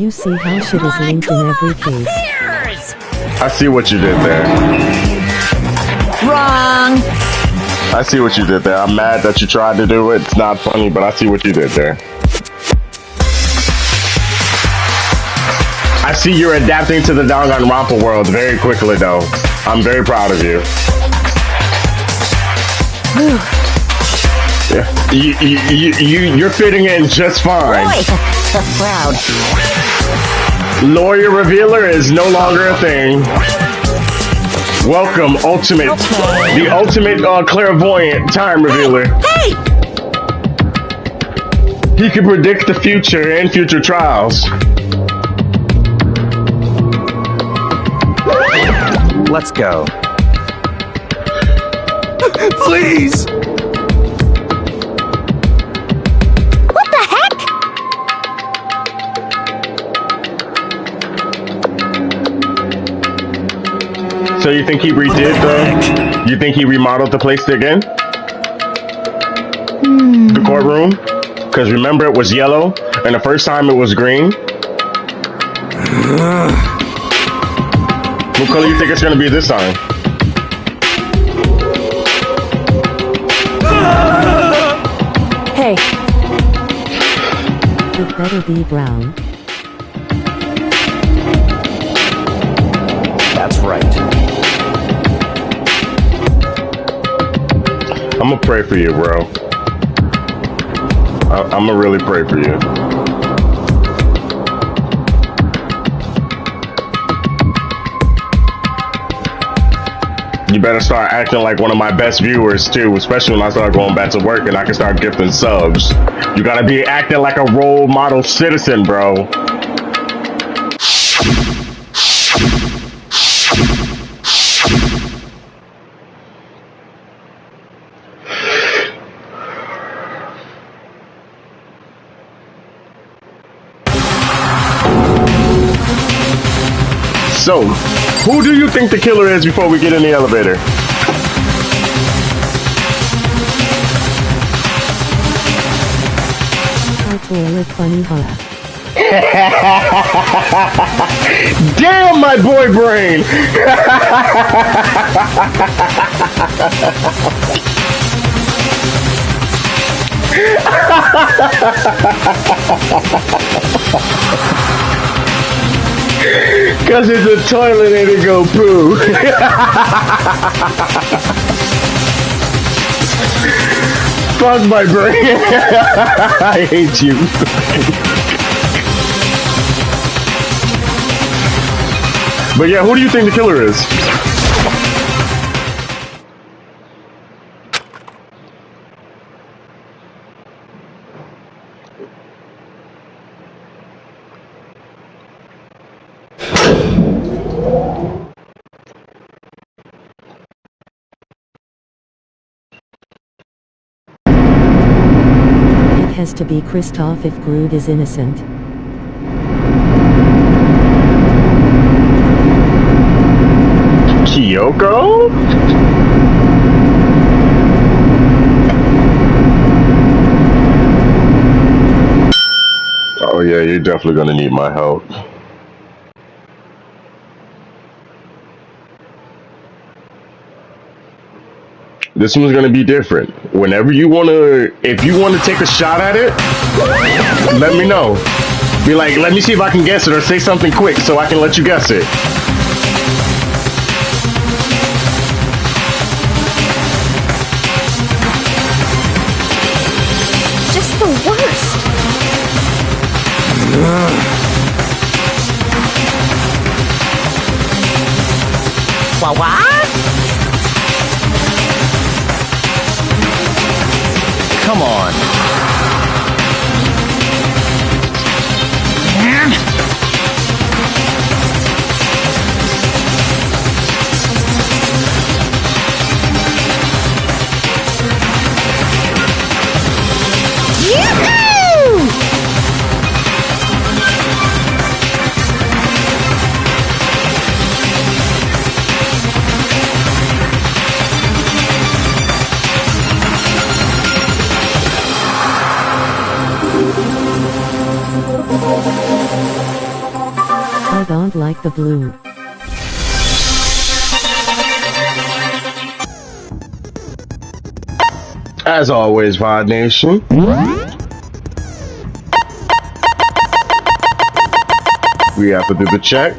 you see how shit is linked in every case? I see what you did there. Wrong. I see what you did there. I'm mad that you tried to do it. It's not funny, but I see what you did there. I see you're adapting to the DanganRonpa world very quickly, though. I'm very proud of you. Yeah. You're fitting in just fine. Boy, so proud. Lawyer Revealer is no longer a thing. Welcome, the ultimate clairvoyant time revealer. Hey! He can predict the future and future trials. Let's go. Please! What the heck? So you think he redid you think he remodeled the place again? The courtroom? Because remember it was yellow, and the first time it was green? What color you think it's gonna be this time? Hey! It better be brown. That's right. I'm gonna pray for you, bro. I'm gonna really pray for you. You better start acting like one of my best viewers too, especially when I start going back to work and I can start gifting subs. You gotta be acting like a role model citizen, bro. So, who do you think the killer is before we get in the elevator? I call it funny, huh? Damn, my boy brain! Cause it's a toilet and it go poo. Fuck my brain. I hate you. But yeah, who do you think the killer is? It has to be Kristoff if Groot is innocent. Kyoko? Oh yeah, you're definitely gonna need my help. This one's gonna be different. Whenever you if you wanna take a shot at it, let me know. Be like, let me see if I can guess it, or say something quick so I can let you guess it. Just the worst. What? Come on. I don't like the blue. As always, VOD Nation. We have to do the check.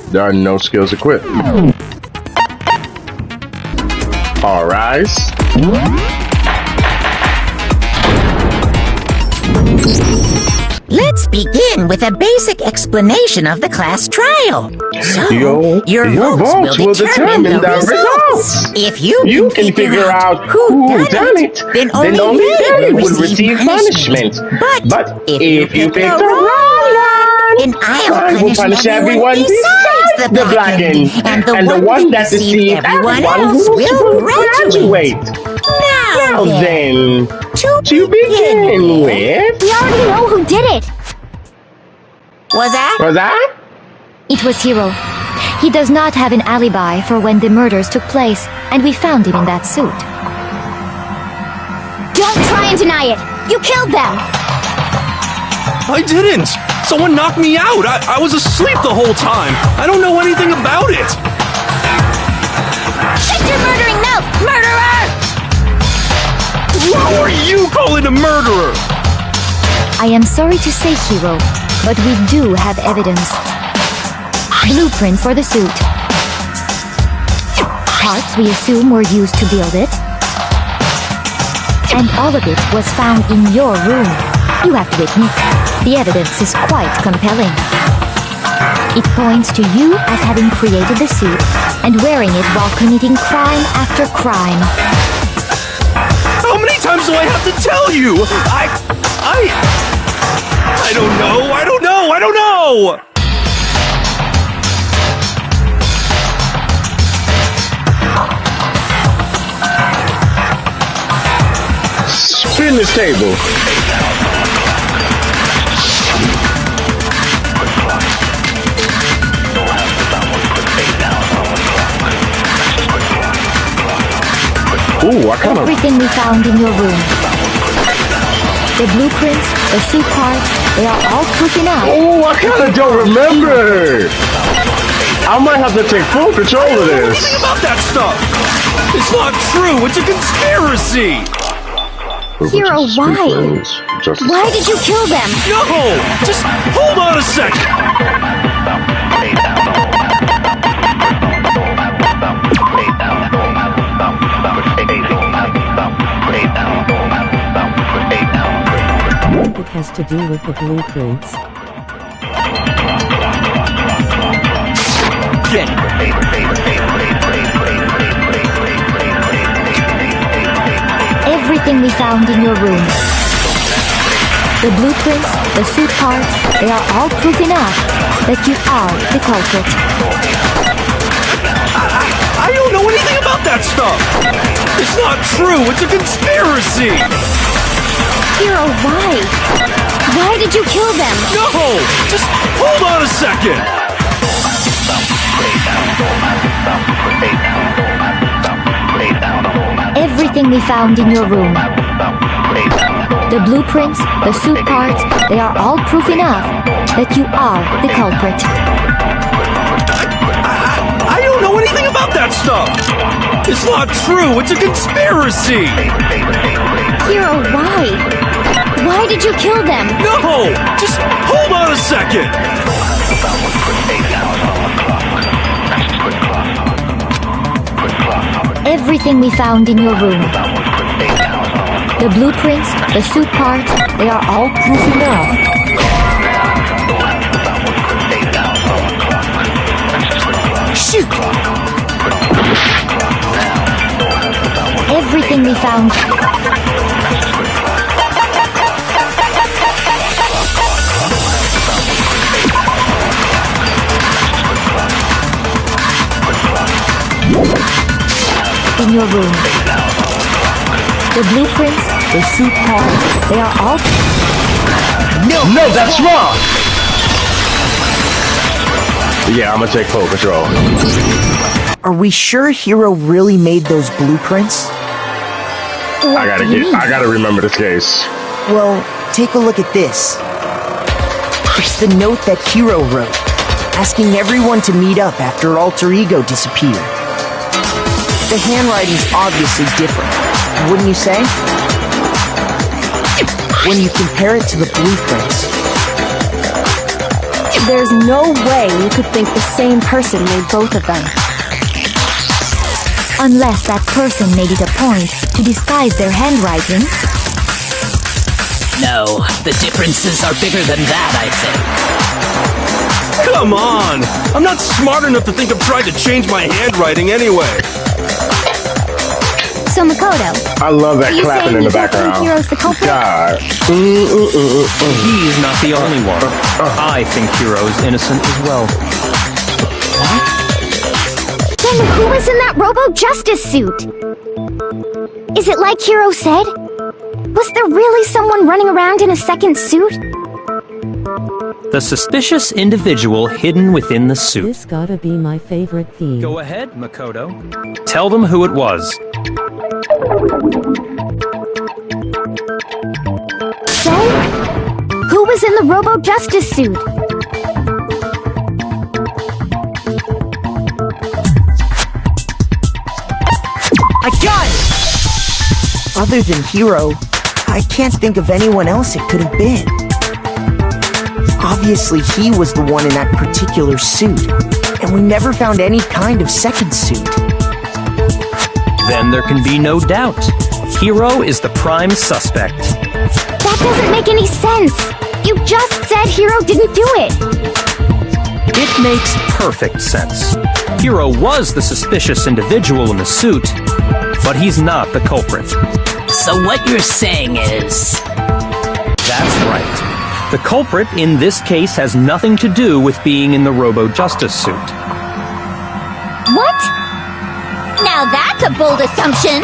There are no skills equipped. All rise. Let's begin with a basic explanation of the class trial. So, your votes will determine the results. If you can figure out who done it, then only they will receive punishment. But if you pick the wrong one, then I will punish everyone besides the blackened. And the one that deceived everyone else will graduate. Now then, to begin with... We already know who did it. Was that? Was that? It was Hiro. He does not have an alibi for when the murders took place, and we found him in that suit. Don't try and deny it! You killed them! I didn't! Someone knocked me out! I was asleep the whole time! I don't know anything about it! Shut your murdering mouth, murderer! Who are you calling a murderer? I am sorry to say, Hiro, but we do have evidence. Blueprints for the suit. Parts we assume were used to build it. And all of it was found in your room. You have to admit, the evidence is quite compelling. It points to you as having created the suit and wearing it while committing crime after crime. How many times do I have to tell you? I don't know, I don't know, I don't know! Spin this table. Ooh, I kind of... Everything we found in your room. The blueprints, the suit parts, they are all proof enough. Oh, I kind of don't remember. I might have to take full control of What do you this. think about that stuff? It's not true, it's a conspiracy! Hiro, why? Why did you kill them? No! Just hold on a second! It has to do with the blueprints. Everything we found in your room. The blueprints, the suit parts, they are all proof enough that you are the culprit. I don't know anything about that stuff! It's not true, it's a conspiracy! Hiro, why? Why did you kill them? No! Just hold on a second! Everything we found in your room. The blueprints, the suit parts, they are all proof enough that you are the culprit. I don't know anything about that stuff! It's not true, it's a conspiracy! Hiro, why? Why did you kill them? No! Just hold on a second! Everything we found in your room. The blueprints, the suit parts, they are all proof enough. Shoot! Everything we found. In your room. The blueprints, the suit parts, they are all... No, that's wrong! Yeah, I'm gonna take full control. Are we sure Hiro really made those blueprints? I gotta remember this case. Well, take a look at this. It's the note that Hiro wrote, asking everyone to meet up after Alter Ego disappeared. The handwriting's obviously different, wouldn't you say? When you compare it to the blueprints. There's no way you could think the same person made both of them. Unless that person made it a point to disguise their handwriting. No, the differences are bigger than that, I think. Come on! I'm not smart enough to think of trying to change my handwriting anyway. So Makoto, I love that you clapping in saying the you don't think background. Hiro's the culprit? God. He's not the only one. I think Hiro is innocent as well. Then who was in that Robo-Justice suit? Is it like Hiro said? Was there really someone running around in a second suit? The suspicious individual hidden within the suit. This gotta be my favorite theme. Go ahead, Makoto. Tell them who it was. So, who was in the Robo-Justice suit? I got it! Other than Hiro, I can't think of anyone else it could have been. Obviously, he was the one in that particular suit, and we never found any kind of second suit. Then there can be no doubt. Hiro is the prime suspect. That doesn't make any sense! You just said Hiro didn't do it! It makes perfect sense. Hiro was the suspicious individual in the suit, but he's not the culprit. So what you're saying is... That's right. The culprit in this case has nothing to do with being in the Robo-Justice suit. What? Now that's a bold assumption!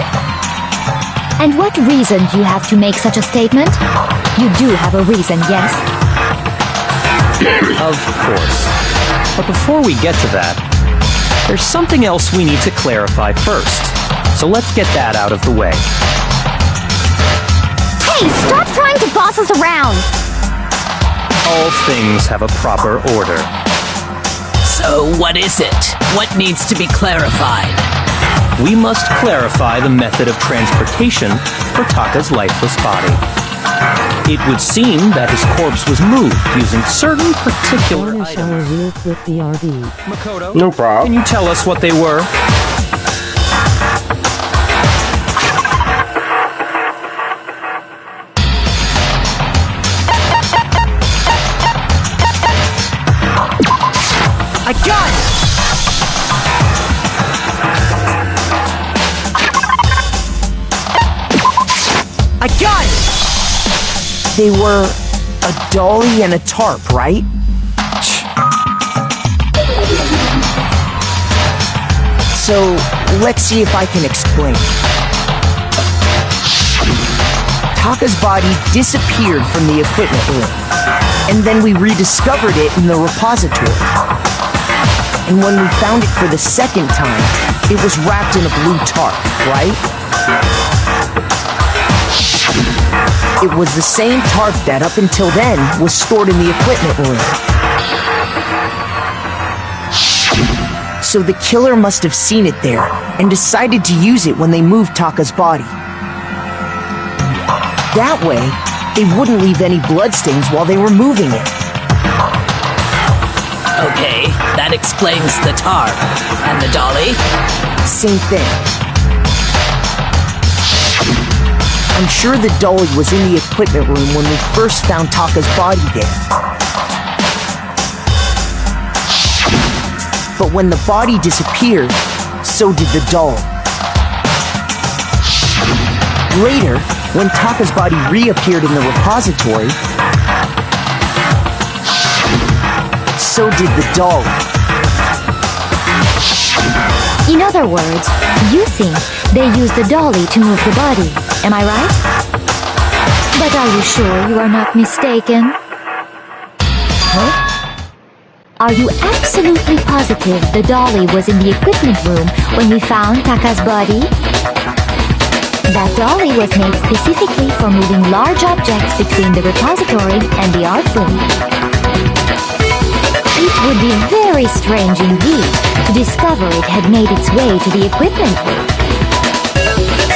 And what reason do you have to make such a statement? You do have a reason, yes? Of course. But before we get to that, there's something else we need to clarify first. So let's get that out of the way. Hey, stop trying to boss us around! All things have a proper order. So what is it? What needs to be clarified? We must clarify the method of transportation for Taka's lifeless body. It would seem that his corpse was moved using certain particular Garnish our items. wheels with the RV. Makoto, No problem. can you tell us what they were? I got it! I got it! They were a dolly and a tarp, right? So, let's see if I can explain. Taka's body disappeared from the equipment room, and then we rediscovered it in the repository. And when we found it for the second time, it was wrapped in a blue tarp, right? It was the same tarp that, up until then, was stored in the equipment room. So the killer must have seen it there, and decided to use it when they moved Taka's body. That way, they wouldn't leave any bloodstains while they were moving it. Okay, that explains the tarp. And the dolly? Same thing. I'm sure the dolly was in the equipment room when we first found Taka's body there. But when the body disappeared, so did the doll. Later, when Taka's body reappeared in the repository, so did the doll. In other words, you think they used the dolly to move the body, am I right? But are you sure you are not mistaken? Huh? Are you absolutely positive the dolly was in the equipment room when we found Taka's body? That dolly was made specifically for moving large objects between the repository and the art room. very strange indeed to discover it had made its way to the equipment room.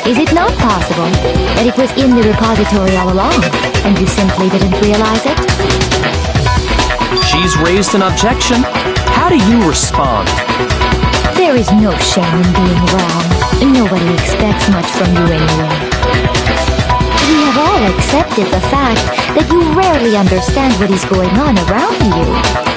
Is it not possible that it was in the repository all along, and you simply didn't realize it? She's raised an objection. How do you respond? There is no shame in being wrong. Nobody expects much from you anyway. We have all accepted the fact that you rarely understand what is going on around you.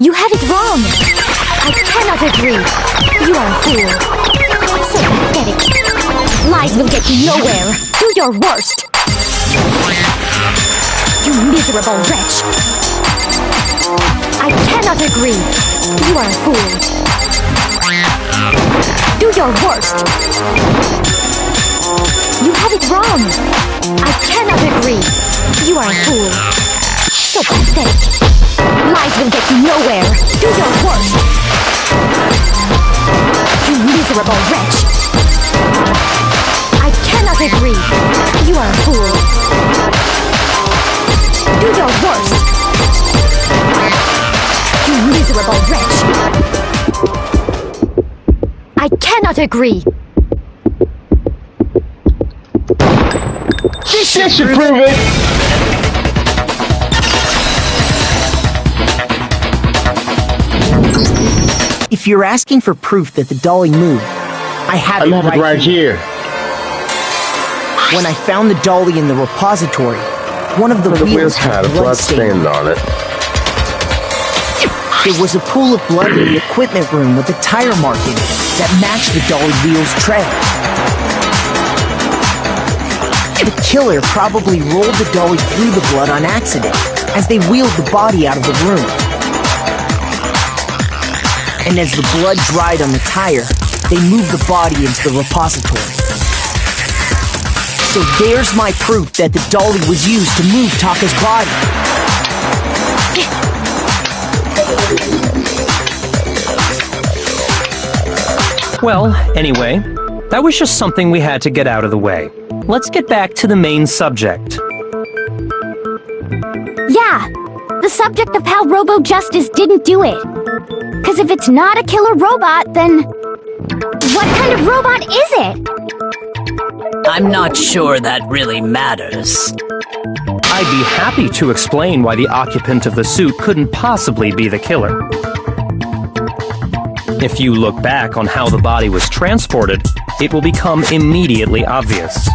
You have it wrong! I cannot agree! You are a fool! So pathetic! Lies will get you nowhere! Do your worst! You miserable wretch! I cannot agree! You are a fool! Do your worst! You have it wrong! I cannot agree! You are a fool! So pathetic! Lies will get you nowhere! Do your worst! You miserable wretch! I cannot agree! You are a fool! Do your worst! You miserable wretch! I cannot agree! This should prove it! If you're asking for proof that the dolly moved, I have it right here. When I found the dolly in the repository, one of the wheels had a blood stain on it. There was a pool of blood in the equipment room with a tire mark in it that matched the dolly wheel's tread. The killer probably rolled the dolly through the blood on accident as they wheeled the body out of the room. And as the blood dried on the tire, they moved the body into the repository. So there's my proof that the dolly was used to move Taka's body. Well, anyway, that was just something we had to get out of the way. Let's get back to the main subject. Yeah, the subject of how Robo Justice didn't do it. Because if it's not a killer robot, then what kind of robot is it? I'm not sure that really matters. I'd be happy to explain why the occupant of the suit couldn't possibly be the killer. If you look back on how the body was transported, it will become immediately obvious.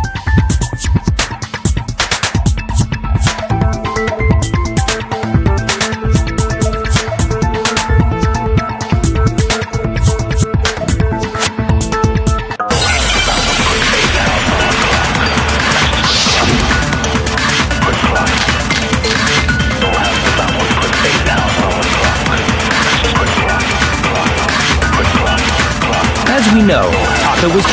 As we know, Taka was...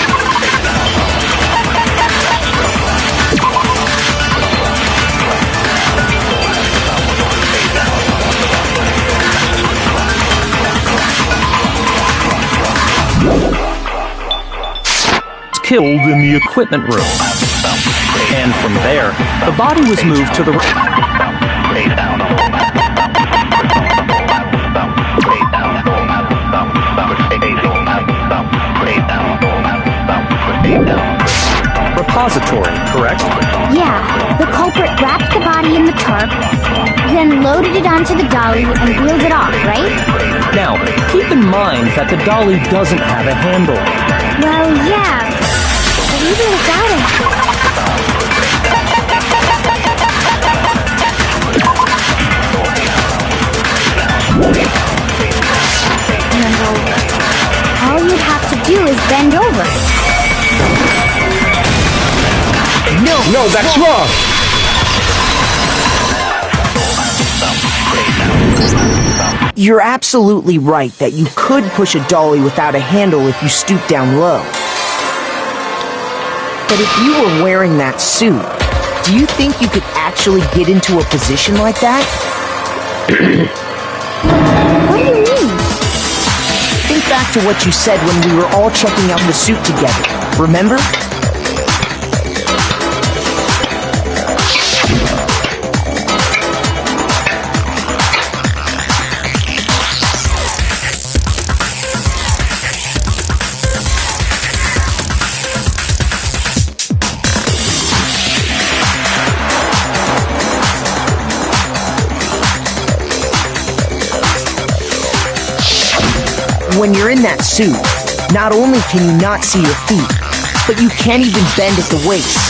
killed in the equipment room. And from there, the body was moved to the... repository, correct? Yeah, the culprit wrapped the body in the tarp, then loaded it onto the dolly and wheeled it off, right? Now, keep in mind that the dolly doesn't have a handle. Well, yeah, but even without it... All you'd have to do is bend over. No, that's wrong! You're absolutely right that you could push a dolly without a handle if you stoop down low. But if you were wearing that suit, do you think you could actually get into a position like that? What do you mean? Think back to what you said when we were all checking out the suit together. Remember? When you're in that suit, not only can you not see your feet, but you can't even bend at the waist.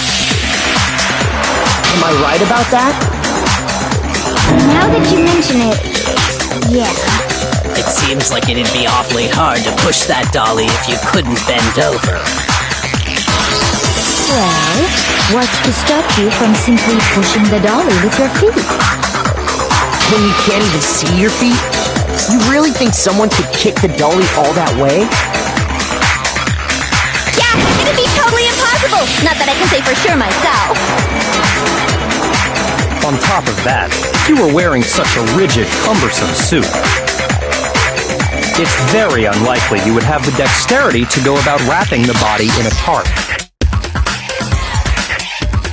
Am I right about that? Now that you mention it, yeah. It seems like it'd be awfully hard to push that dolly if you couldn't bend over. Well, what's to stop you from simply pushing the dolly with your feet? When you can't even see your feet? You really think someone could kick the dolly all that way? Yeah, it'd be totally impossible! Not that I can say for sure myself. On top of that, you were wearing such a rigid, cumbersome suit. It's very unlikely you would have the dexterity to go about wrapping the body in a tarp.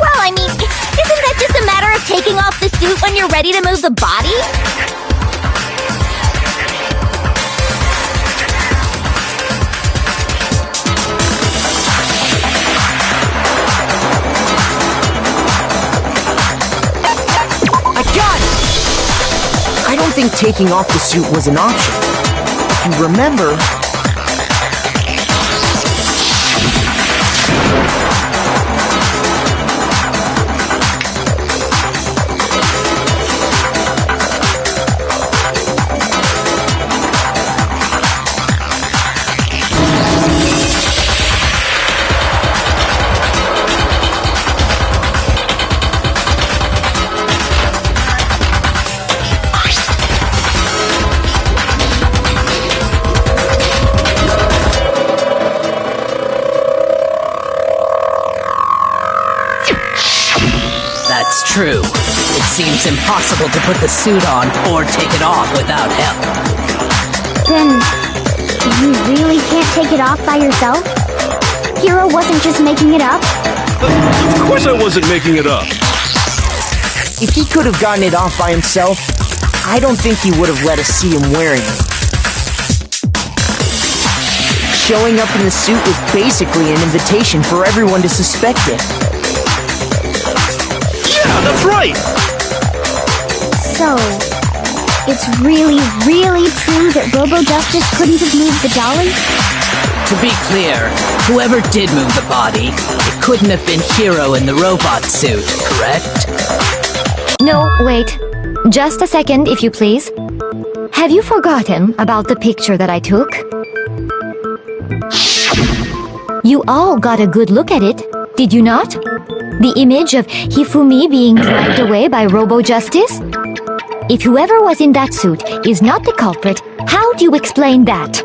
Well, I mean, isn't that just a matter of taking off the suit when you're ready to move the body? I don't think taking off the suit was an option. If you remember... That's true. It seems impossible to put the suit on or take it off without help. Then, you really can't take it off by yourself? Hero wasn't just making it up? Of course I wasn't making it up. If he could have gotten it off by himself, I don't think he would have let us see him wearing it. Showing up in the suit was basically an invitation for everyone to suspect it. Yeah, that's right! So, it's really, really true that Robo-Justice couldn't have moved the dolly? To be clear, whoever did move the body, it couldn't have been Hero in the robot suit, correct? No, wait. Just a second, if you please. Have you forgotten about the picture that I took? You all got a good look at it, did you not? The image of Hifumi being dragged away by Robo-Justice? If whoever was in that suit is not the culprit, how do you explain that?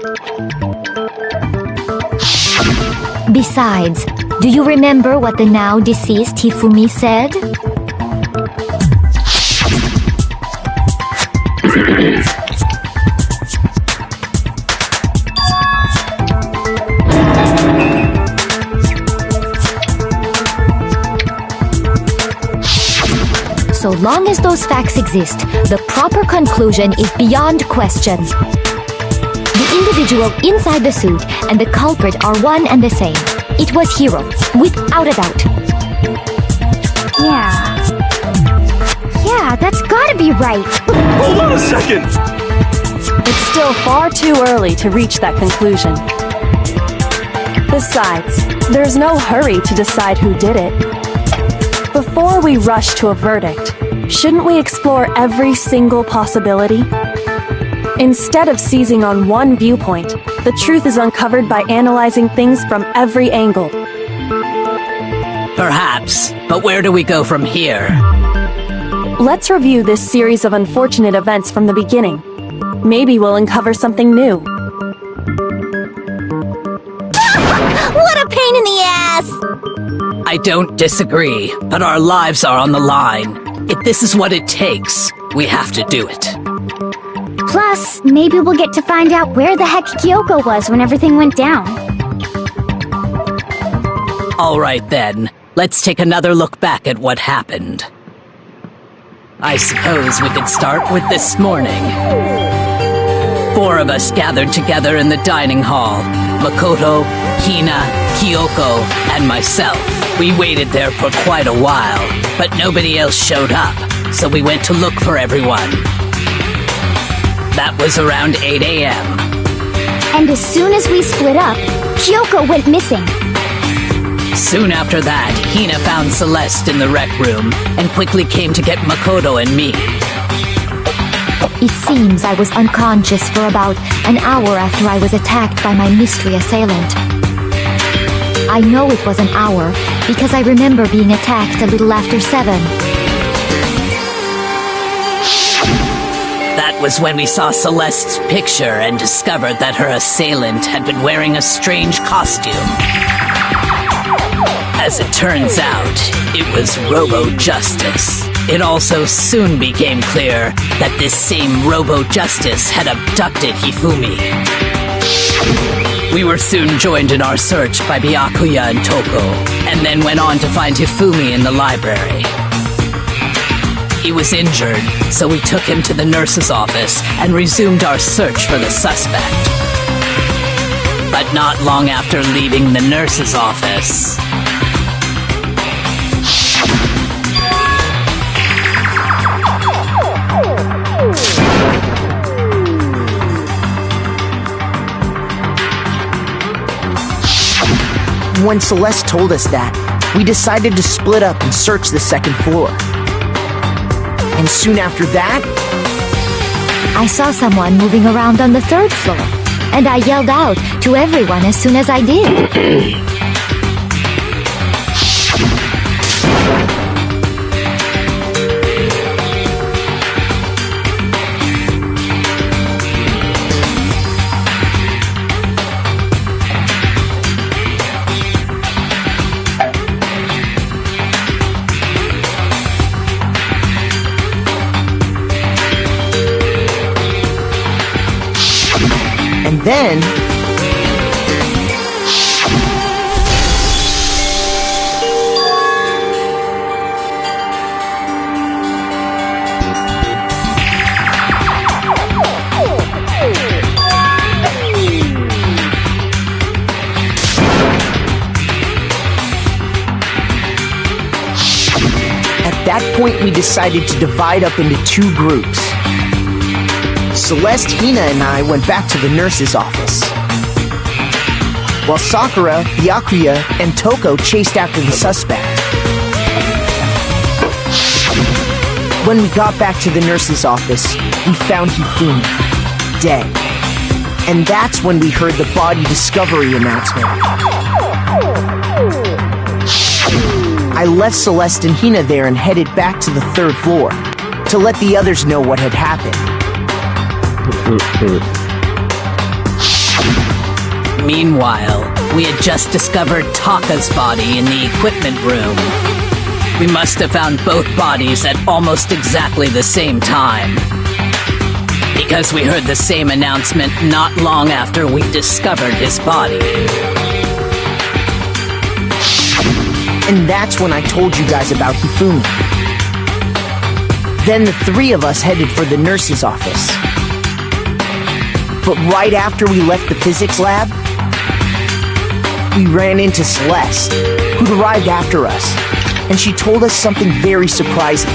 Besides, do you remember what the now deceased Hifumi said? So long as those facts exist, the proper conclusion is beyond question. The individual inside the suit and the culprit are one and the same. It was Hero, without a doubt. Yeah, that's gotta be right. Hold on a second! It's still far too early to reach that conclusion. Besides, there's no hurry to decide who did it. Before we rush to a verdict, shouldn't we explore every single possibility? Instead of seizing on one viewpoint, the truth is uncovered by analyzing things from every angle. Perhaps, but where do we go from here? Let's review this series of unfortunate events from the beginning. Maybe we'll uncover something new. What a pain in the ass! I don't disagree, but our lives are on the line. If this is what it takes, we have to do it. Plus, maybe we'll get to find out where the heck Kyoko was when everything went down. All right then, let's take another look back at what happened. I suppose we could start with this morning. 4 of us gathered together in the dining hall. Makoto, Hina, Kyoko, and myself. We waited there for quite a while, but nobody else showed up, so we went to look for everyone. That was around 8 a.m. And as soon as we split up, Kyoko went missing. Soon after that, Hina found Celeste in the rec room and quickly came to get Makoto and me. It seems I was unconscious for about an hour after I was attacked by my mystery assailant. I know it was an hour because I remember being attacked a little after 7. That was when we saw Celeste's picture and discovered that her assailant had been wearing a strange costume. As it turns out, it was Robo-Justice. It also soon became clear that this same Robo-Justice had abducted Hifumi. We were soon joined in our search by Byakuya and Toko, and then went on to find Hifumi in the library. He was injured, so we took him to the nurse's office and resumed our search for the suspect. But not long after leaving the nurse's office, when Celeste told us that, we decided to split up and search the second floor. And soon after that, I saw someone moving around on the 3rd floor, and I yelled out to everyone as soon as I did. and then at that point we decided to divide up into 2 groups. Celeste, Hina, and I went back to the nurse's office, while Sakura, Byakuya, and Toko chased after the suspect. When we got back to the nurse's office, we found Hifumi, dead. And that's when we heard the body discovery announcement. I left Celeste and Hina there and headed back to the 3rd floor to let the others know what had happened. Meanwhile, we had just discovered Taka's body in the equipment room. We must have found both bodies at almost exactly the same time, because we heard the same announcement not long after we discovered his body. And that's when I told you guys about Hifumi. Then the 3 of us headed for the nurse's office. But right after we left the physics lab, we ran into Celeste, who'd arrived after us, and she told us something very surprising.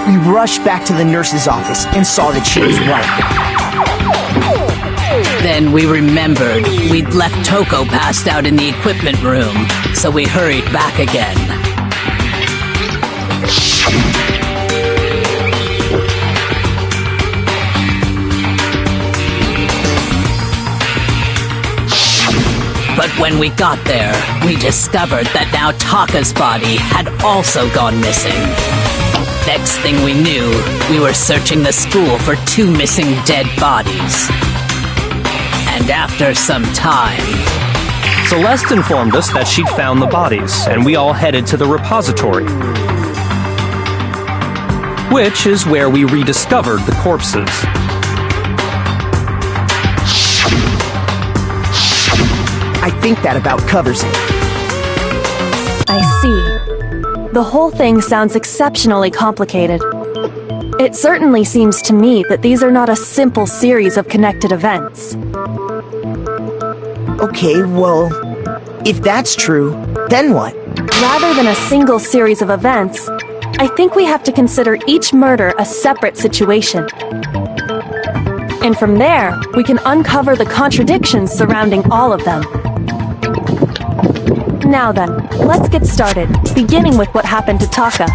We rushed back to the nurse's office and saw that she was right. Then we remembered we'd left Toko passed out in the equipment room, so we hurried back again. But when we got there, we discovered that now Taka's body had also gone missing. Next thing we knew, we were searching the school for 2 missing dead bodies. And after some time... Celeste informed us that she'd found the bodies, and we all headed to the repository, which is where we rediscovered the corpses. I think that about covers it. I see. The whole thing sounds exceptionally complicated. It certainly seems to me that these are not a simple series of connected events. Okay, well, if that's true, then what? Rather than a single series of events, I think we have to consider each murder a separate situation. And from there, we can uncover the contradictions surrounding all of them. Now then, let's get started, beginning with what happened to Taka.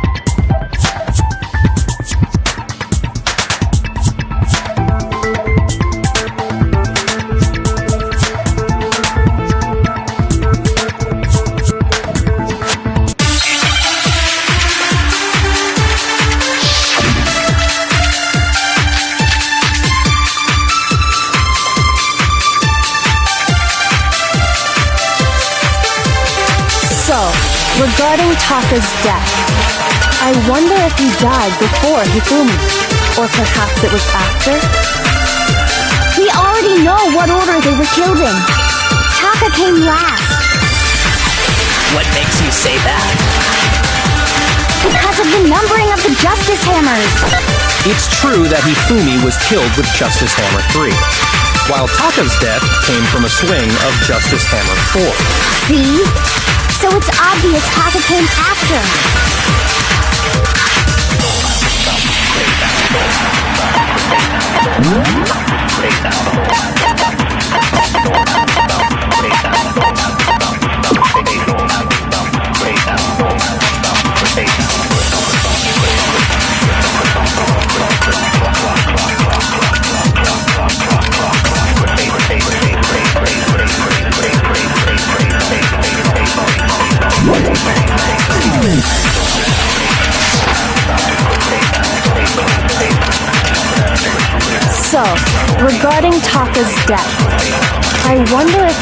Regarding Taka's death, I wonder if he died before Hifumi, or perhaps it was after? We already know what order they were killed in. Taka came last. What makes you say that? Because of the numbering of the Justice Hammers. It's true that Hifumi was killed with Justice Hammer 3, while Taka's death came from a swing of Justice Hammer 4. See? So it's obvious Taka came after. So, regarding Taka's death, I wonder if...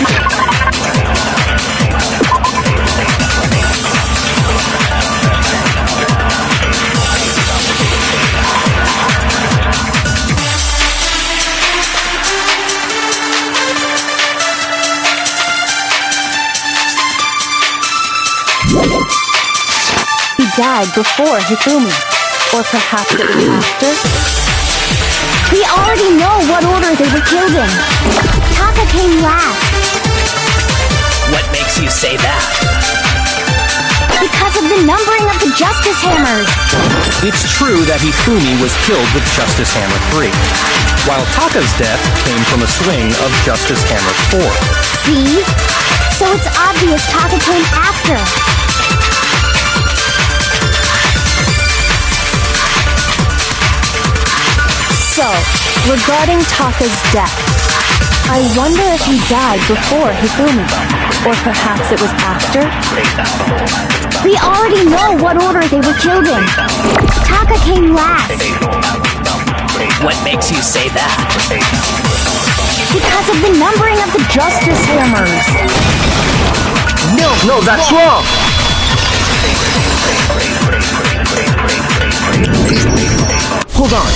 He died before Hifumi, or perhaps it was after? We already know what order they were killed in. Taka came last. What makes you say that? Because of the numbering of the Justice Hammers. It's true that Hifumi was killed with Justice Hammer 3, while Taka's death came from a swing of Justice Hammer 4. See? So it's obvious Taka came after. So, regarding Taka's death, I wonder if he died before Hifumi, or perhaps it was after? We already know what order they were killed in. Taka came last. What makes you say that? Because of the numbering of the Justice Hammers. No, that's wrong! Hold on.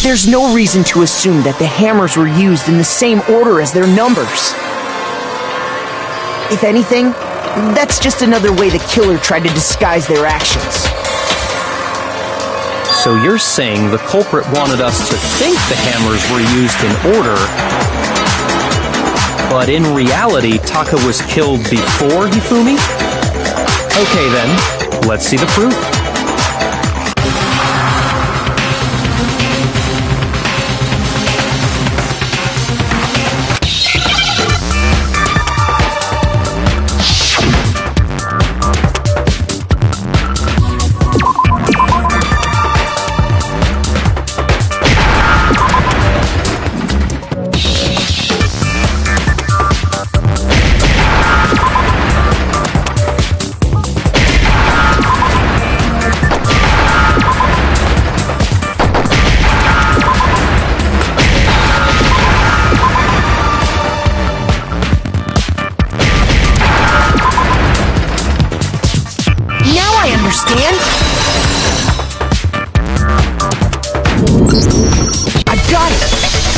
There's no reason to assume that the hammers were used in the same order as their numbers. If anything, that's just another way the killer tried to disguise their actions. So you're saying the culprit wanted us to think the hammers were used in order, but in reality, Taka was killed before Hifumi? Okay then, let's see the proof.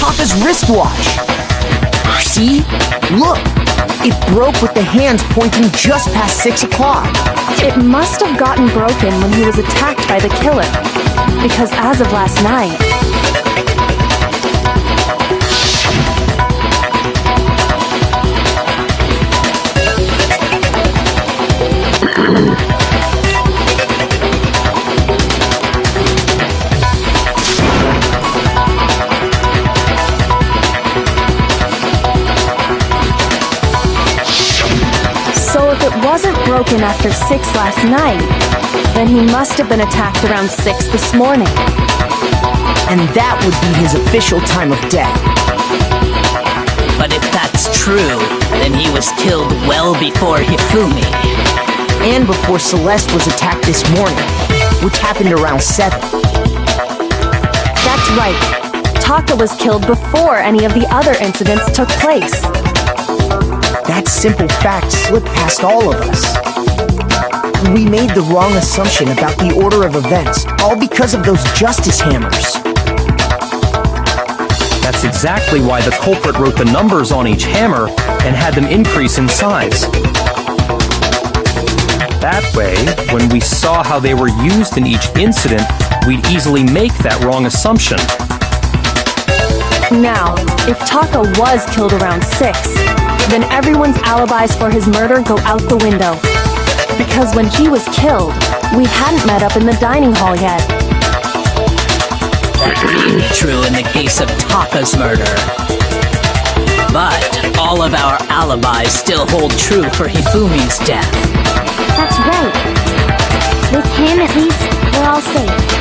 Taka's wristwatch. See? Look! It broke with the hands pointing just past 6 o'clock. It must have gotten broken when he was attacked by the killer. Because as of last night, so if it wasn't broken after 6 last night, then he must have been attacked around 6 this morning. And that would be his official time of death. But if that's true, then he was killed well before Hifumi. And before Celeste was attacked this morning, which happened around 7. That's right. Taka was killed before any of the other incidents took place. That simple fact slipped past all of us. We made the wrong assumption about the order of events, all because of those justice hammers. That's exactly why the culprit wrote the numbers on each hammer and had them increase in size. That way, when we saw how they were used in each incident, we'd easily make that wrong assumption. Now, if Taka was killed around 6, then everyone's alibis for his murder go out the window. Because when he was killed, we hadn't met up in the dining hall yet. That may be true in the case of Taka's murder. But all of our alibis still hold true for Hifumi's death. That's right. With him, at least, we're all safe.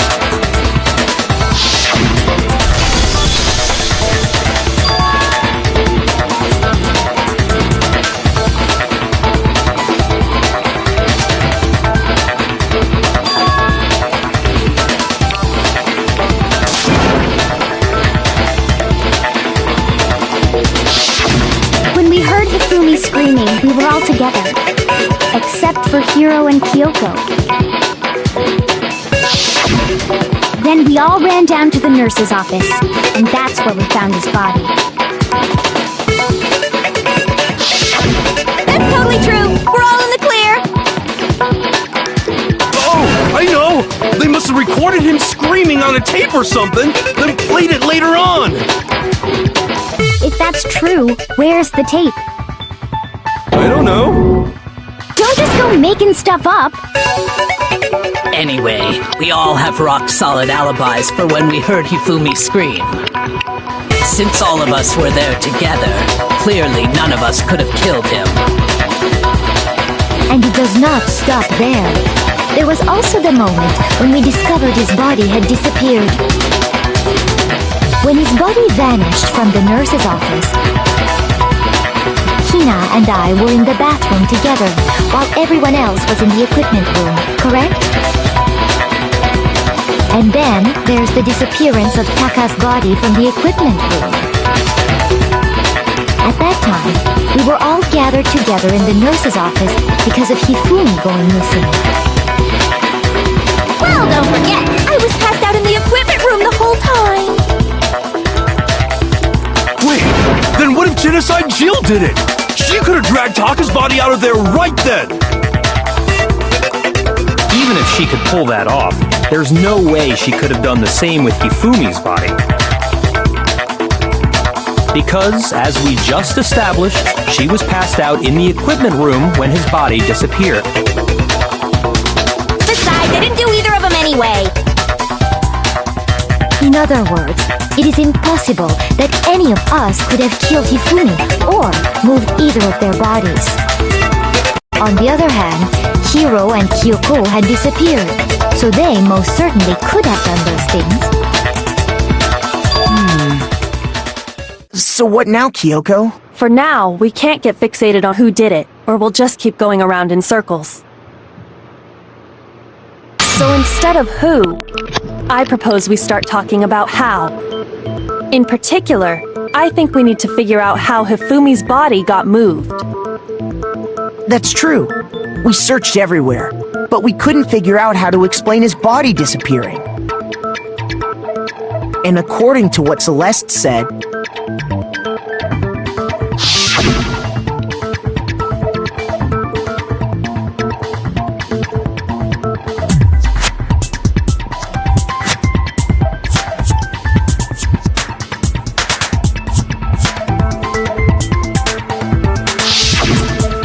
When we heard Hifumi screaming, we were all together. Except for Hiro and Kyoko. Then we all ran down to the nurse's office, and that's where we found his body. That's totally true. We're all in the clear. Oh, I know! They must have recorded him screaming on a tape or something, then played it later on! If that's true, where's the tape? I don't know. Don't just go making stuff up! Anyway, we all have rock-solid alibis for when we heard Hifumi scream. Since all of us were there together, clearly none of us could have killed him. And it does not stop there. There was also the moment when we discovered his body had disappeared. When his body vanished from the nurse's office, Hina and I were in the bathroom together, while everyone else was in the equipment room, correct? And then there's the disappearance of Taka's body from the equipment room. At that time, we were all gathered together in the nurse's office because of Hifumi going missing. Well, don't forget, I was passed out in the equipment room the whole time. Wait, then what if Genocide Jill did it? She could have dragged Taka's body out of there right then! Even if she could pull that off, there's no way she could have done the same with Hifumi's body. Because, as we just established, she was passed out in the equipment room when his body disappeared. Besides, I didn't do either of them anyway. In other words, it is impossible that any of us could have killed Hifumi or moved either of their bodies. On the other hand, Hiro and Kyoko had disappeared, so they most certainly could have done those things. So what now, Kyoko? For now, we can't get fixated on who did it, or we'll just keep going around in circles. So instead of who, I propose we start talking about how. In particular, I think we need to figure out how Hifumi's body got moved. That's true. We searched everywhere, but we couldn't figure out how to explain his body disappearing. And according to what Celeste said,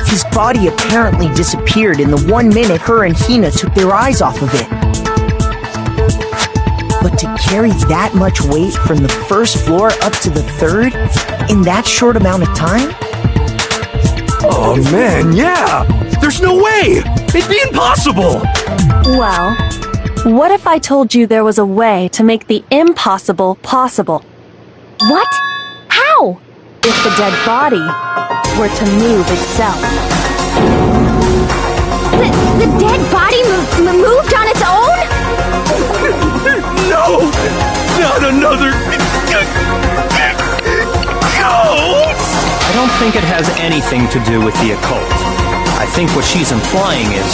his body apparently disappeared in the 1 minute her and Hina took their eyes off of it. But to carry that much weight from the first floor up to the third in that short amount of time? Oh man, yeah! There's no way! It'd be impossible! Well, what if I told you there was a way to make the impossible possible? What? How? If the dead body were to move itself. The dead body moved on its own? No! Not another... ghost! I don't think it has anything to do with the occult. I think what she's implying is...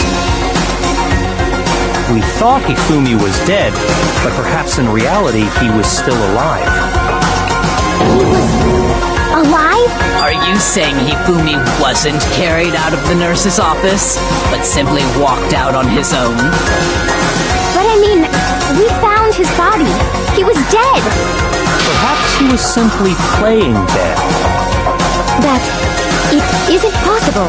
we thought Hifumi was dead, but perhaps in reality he was still alive. He was alive? Are you saying Hifumi wasn't carried out of the nurse's office, but simply walked out on his own? But I mean, we found his body. He was dead. Perhaps he was simply playing dead. That it isn't possible.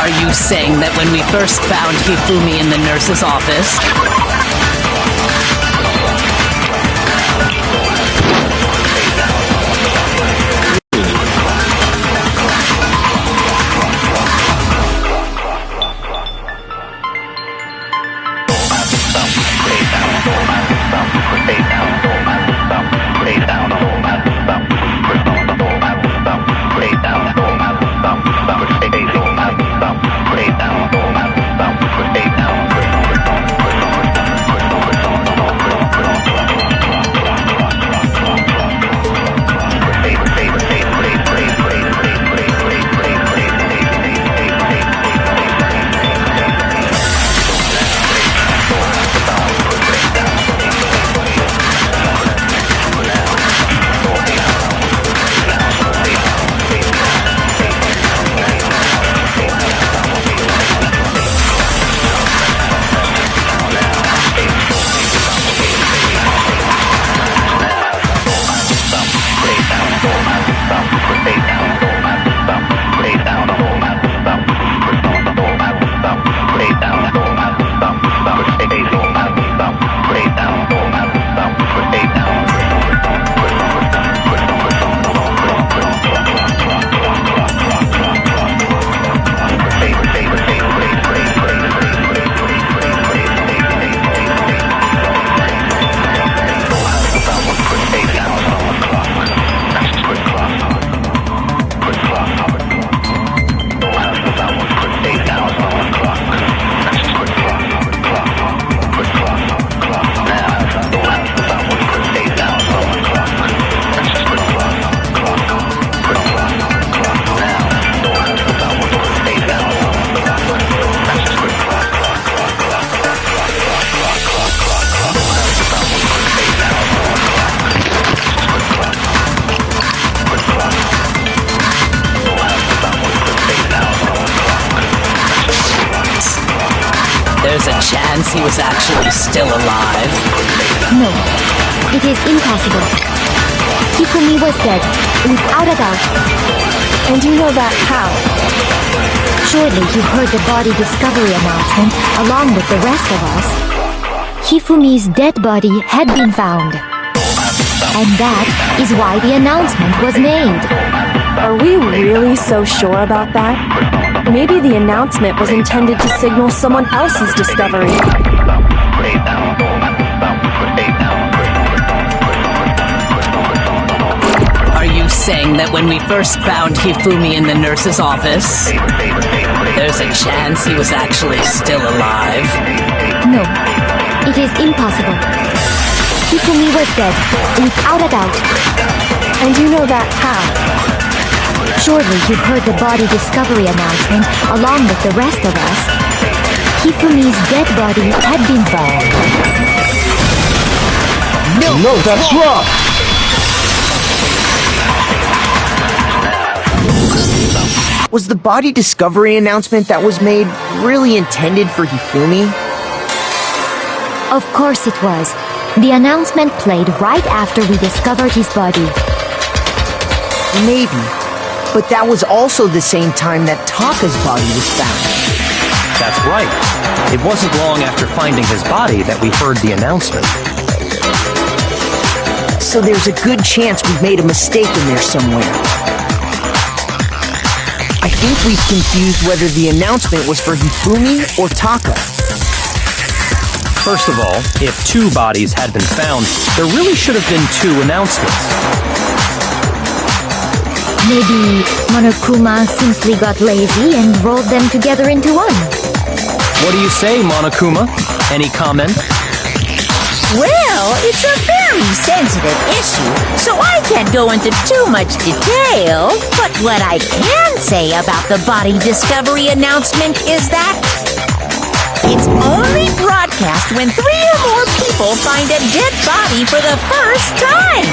Are you saying that when we first found Hifumi in the nurse's office, there's a chance he was actually still alive? No, it is impossible. Hifumi was dead, without a doubt. And you know that how? Surely you heard the body discovery announcement along with the rest of us. Hifumi's dead body had been found. And that is why the announcement was made. Are we really so sure about that? Maybe the announcement was intended to signal someone else's discovery. Are you saying that when we first found Hifumi in the nurse's office, there's there's a chance he was actually still alive? No, it is impossible. Hifumi was dead, without a doubt. And you know that how? Surely you've heard the body discovery announcement along with the rest of us. Hifumi's dead body had been found. No, that's wrong! Was the body discovery announcement that was made really intended for Hifumi? Of course it was. The announcement played right after we discovered his body. Maybe. But that was also the same time that Taka's body was found. That's right. It wasn't long after finding his body that we heard the announcement. So there's a good chance we've made a mistake in there somewhere. I think we've confused whether the announcement was for Hifumi or Taka. First of all, if 2 bodies had been found, there really should have been 2 announcements. Maybe Monokuma simply got lazy and rolled them together into one. What do you say, Monokuma? Any comment? Well, it's a very sensitive issue, so I can't go into too much detail. But what I can say about the body discovery announcement is that it's only broadcast when 3 or more people find a dead body for the first time.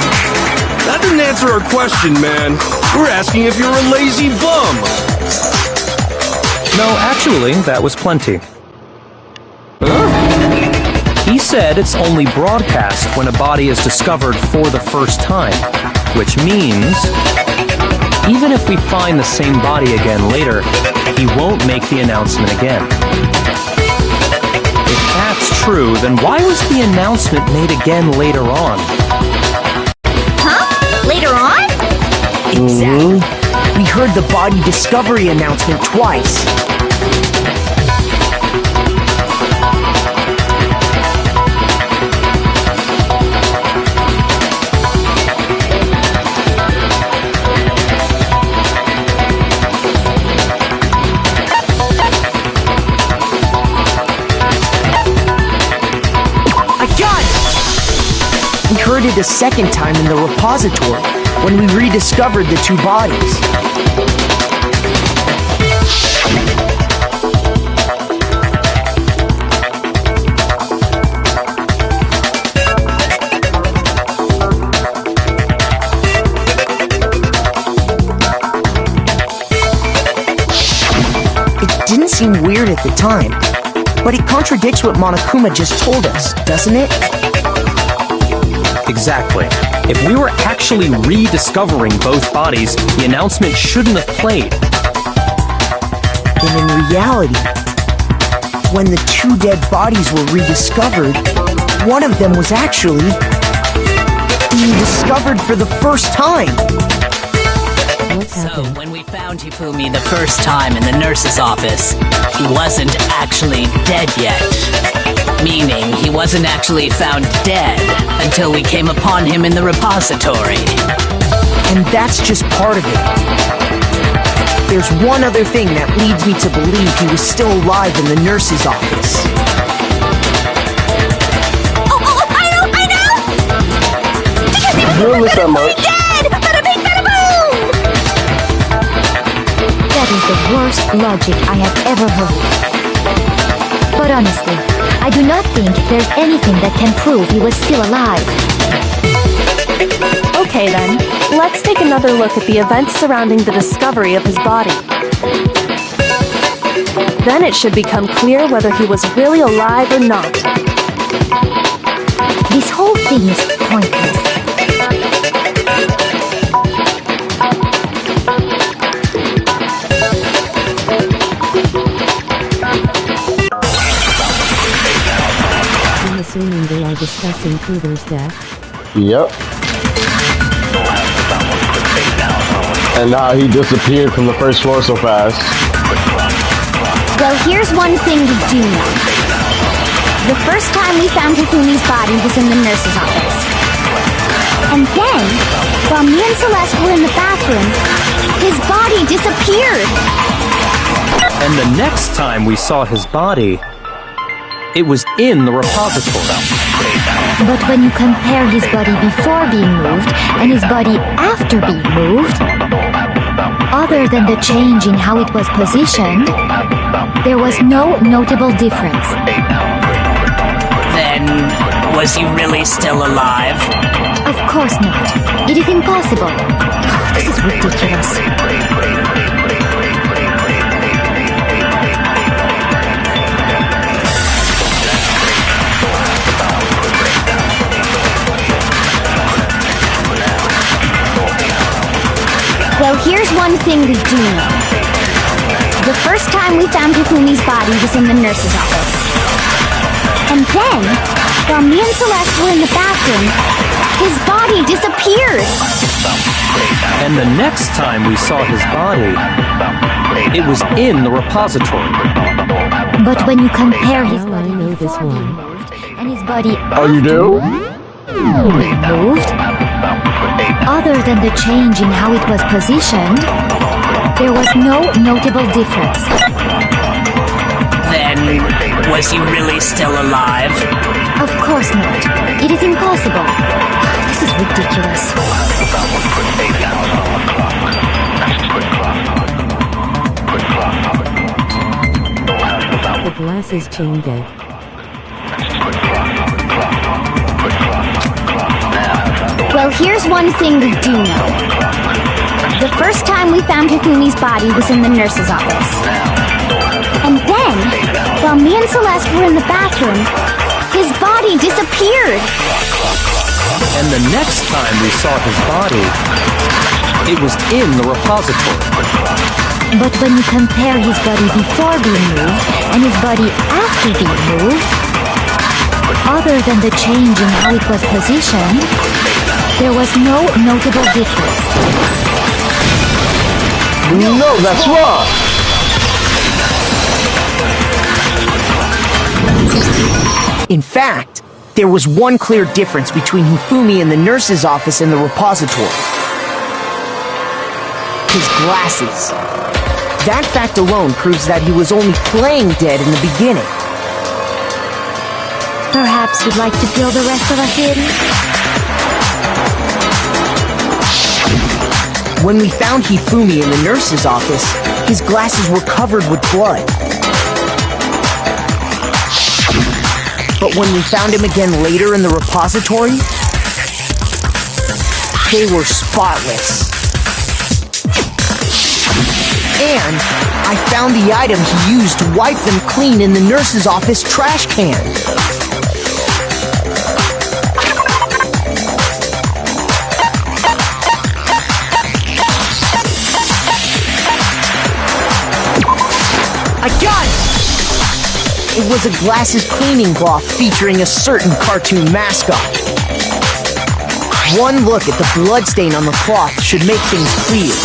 That didn't answer our question, man. We're asking if you're a lazy bum. No, actually, that was plenty. He said it's only broadcast when a body is discovered for the first time, which means even if we find the same body again later, he won't make the announcement again. If that's true, then why was the announcement made again later on? Huh? Later on? Exactly. We heard the body discovery announcement twice. We heard it a second time in the repository when we rediscovered the 2 bodies. It didn't seem weird at the time, but it contradicts what Monokuma just told us, doesn't it? Exactly. If we were actually rediscovering both bodies, the announcement shouldn't have played. Then in reality, when the 2 dead bodies were rediscovered, one of them was actually being discovered for the first time. So, when we found Hifumi the first time in the nurse's office, he wasn't actually dead yet. Meaning, he wasn't actually found dead until we came upon him in the repository. And that's just part of it. There's one other thing that leads me to believe he was still alive in the nurse's office. Oh, I know! Because he was really dead! Bada bing, bada boom! That is the worst logic I have ever heard. But honestly, I do not think there's anything that can prove he was still alive. Okay then, let's take another look at the events surrounding the discovery of his body. Then it should become clear whether he was really alive or not. This whole thing is pointless. I'm assuming they are discussing Kruger's death. Yep. And now he disappeared from the first floor so fast. Well, here's one thing we do know. The first time we found Hifumi's body was in the nurse's office. And then, while me and Celeste were in the bathroom, his body disappeared. And the next time we saw his body, it was in the repository. But when you compare his body before being moved and his body after being moved, other than the change in how it was positioned, there was no notable difference. Then, was he really still alive? Of course not. It is impossible. This is ridiculous. Well, here's one thing we do know. The first time we found Hifumi's body was in the nurse's office. And then, while me and Celeste were in the bathroom, his body disappeared. And the next time we saw his body, it was in the repository. But when you compare his Well, I body know this before being one. moved and his body Oh, you do? being moved, other than the change in how it was positioned, there was no notable difference. Then, was he really still alive? Of course not. It is impossible. This is ridiculous. The glass is chain dead. Well, here's one thing we do know. The first time we found Hifumi's body was in the nurse's office. And then, while me and Celeste were in the bathroom, his body disappeared. And the next time we saw his body, it was in the repository. But when you compare his body before being moved and his body after being moved, other than the change in how it was positioned, there was no notable difference. No, that's wrong. In fact, there was one clear difference between Hifumi in the nurse's office and the repository. His glasses. That fact alone proves that he was only playing dead in the beginning. Perhaps you'd like to fill the rest of us in? When we found Hifumi in the nurse's office, his glasses were covered with blood. But when we found him again later in the repository, they were spotless. And I found the item he used to wipe them clean in the nurse's office trash can. I got it! It was a glasses cleaning cloth featuring a certain cartoon mascot. One look at the bloodstain on the cloth should make things clear.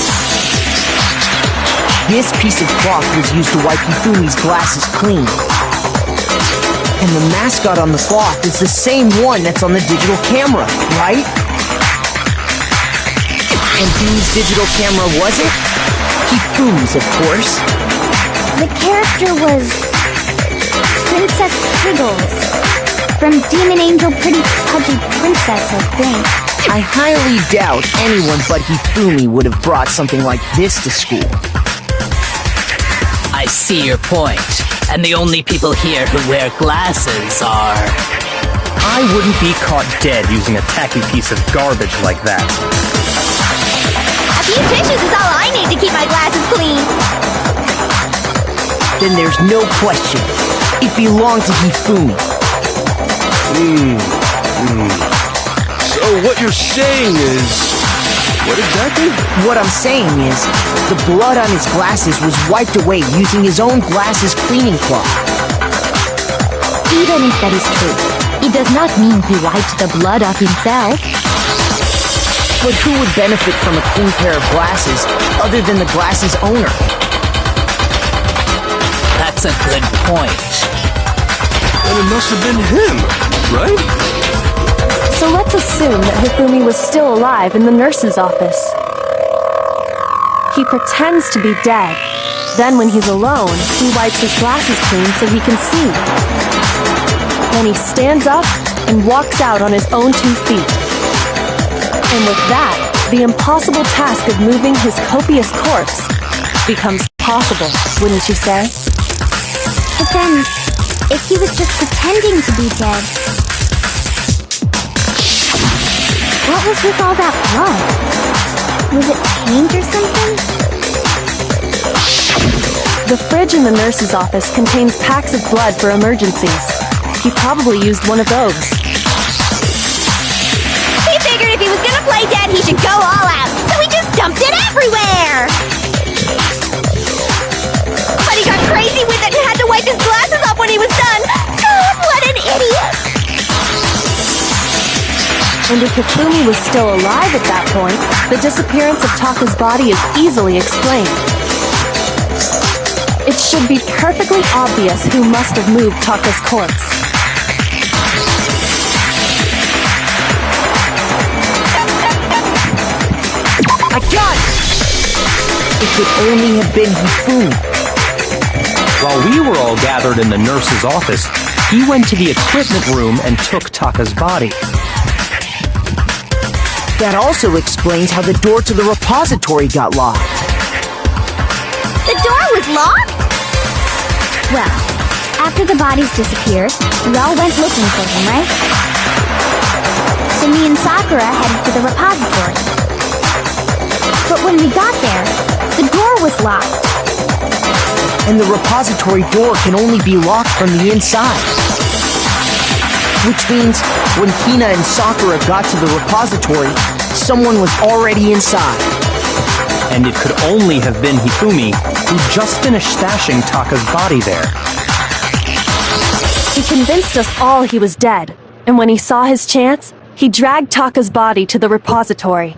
This piece of cloth was used to wipe Hifumi's glasses clean. And the mascot on the cloth is the same one that's on the digital camera, right? And whose digital camera was it? Hifumi's, of course. The character was Princess Priggles from Demon Angel Pretty Pudgy Princess, I think. I highly doubt anyone but Hifumi would have brought something like this to school. I see your point. And the only people here who wear glasses are... I wouldn't be caught dead using a tacky piece of garbage like that. A few tissues is all I need to keep my glasses clean. Then there's no question. It belonged to Hifumi. So what you're saying is... What exactly? What I'm saying is, the blood on his glasses was wiped away using his own glasses cleaning cloth. Even if that is true, it does not mean he wiped the blood off himself. But who would benefit from a clean pair of glasses other than the glasses owner? That's a good point. And it must have been him, right? So let's assume that Hifumi was still alive in the nurse's office. He pretends to be dead, Then when he's alone, he wipes his glasses clean so he can see. Then he stands up and walks out on his own 2 feet. And with that, the impossible task of moving his copious corpse becomes possible, wouldn't you say? But then, if he was just pretending to be dead, what was with all that blood? Was it paint or something? The fridge in the nurse's office contains packs of blood for emergencies. He probably used one of those. He figured if he was gonna play dead, he should go all out, so he just dumped it everywhere! But he got crazy with it and had to wipe his glasses off when he was done! God, what an idiot! And if Hifumi was still alive at that point, the disappearance of Taka's body is easily explained. It should be perfectly obvious who must have moved Taka's corpse. I got it! It could only have been Hifumi. While we were all gathered in the nurse's office, he went to the equipment room and took Taka's body. That also explains how the door to the repository got locked. The door was locked? well, after the bodies disappeared, we all went looking for them, right? So me and Sakura headed for the repository. But when we got there, the door was locked. And the repository door can only be locked from the inside. Which means when Hina and Sakura got to the repository, someone was already inside. And it could only have been Hifumi, who just finished stashing Taka's body there. He convinced us all he was dead, and when he saw his chance, he dragged Taka's body to the repository.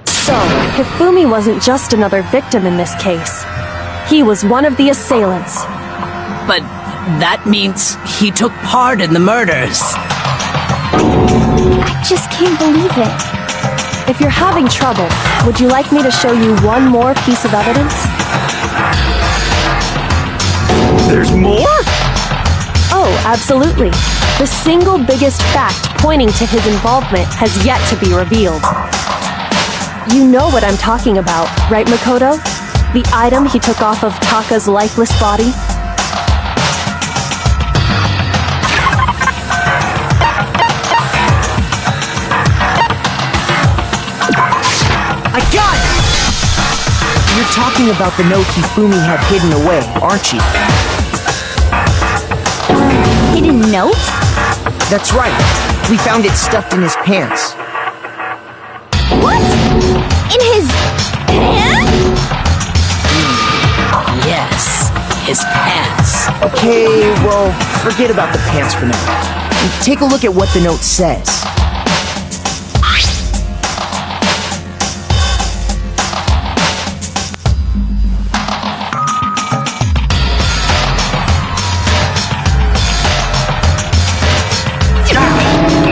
So, Hifumi wasn't just another victim in this case. He was one of the assailants. But that means he took part in the murders. I just can't believe it. If you're having trouble, would you like me to show you one more piece of evidence? There's more? Oh, absolutely. The single biggest fact pointing to his involvement has yet to be revealed. You know what I'm talking about, right, Makoto? The item he took off of Taka's lifeless body? I got it! You're talking about the note Hifumi had hidden away, aren't you? Hidden note? That's right. We found it stuffed in his pants. What? In his pants? Yes, his pants. Okay, well, forget about the pants for now. Take a look at what the note says.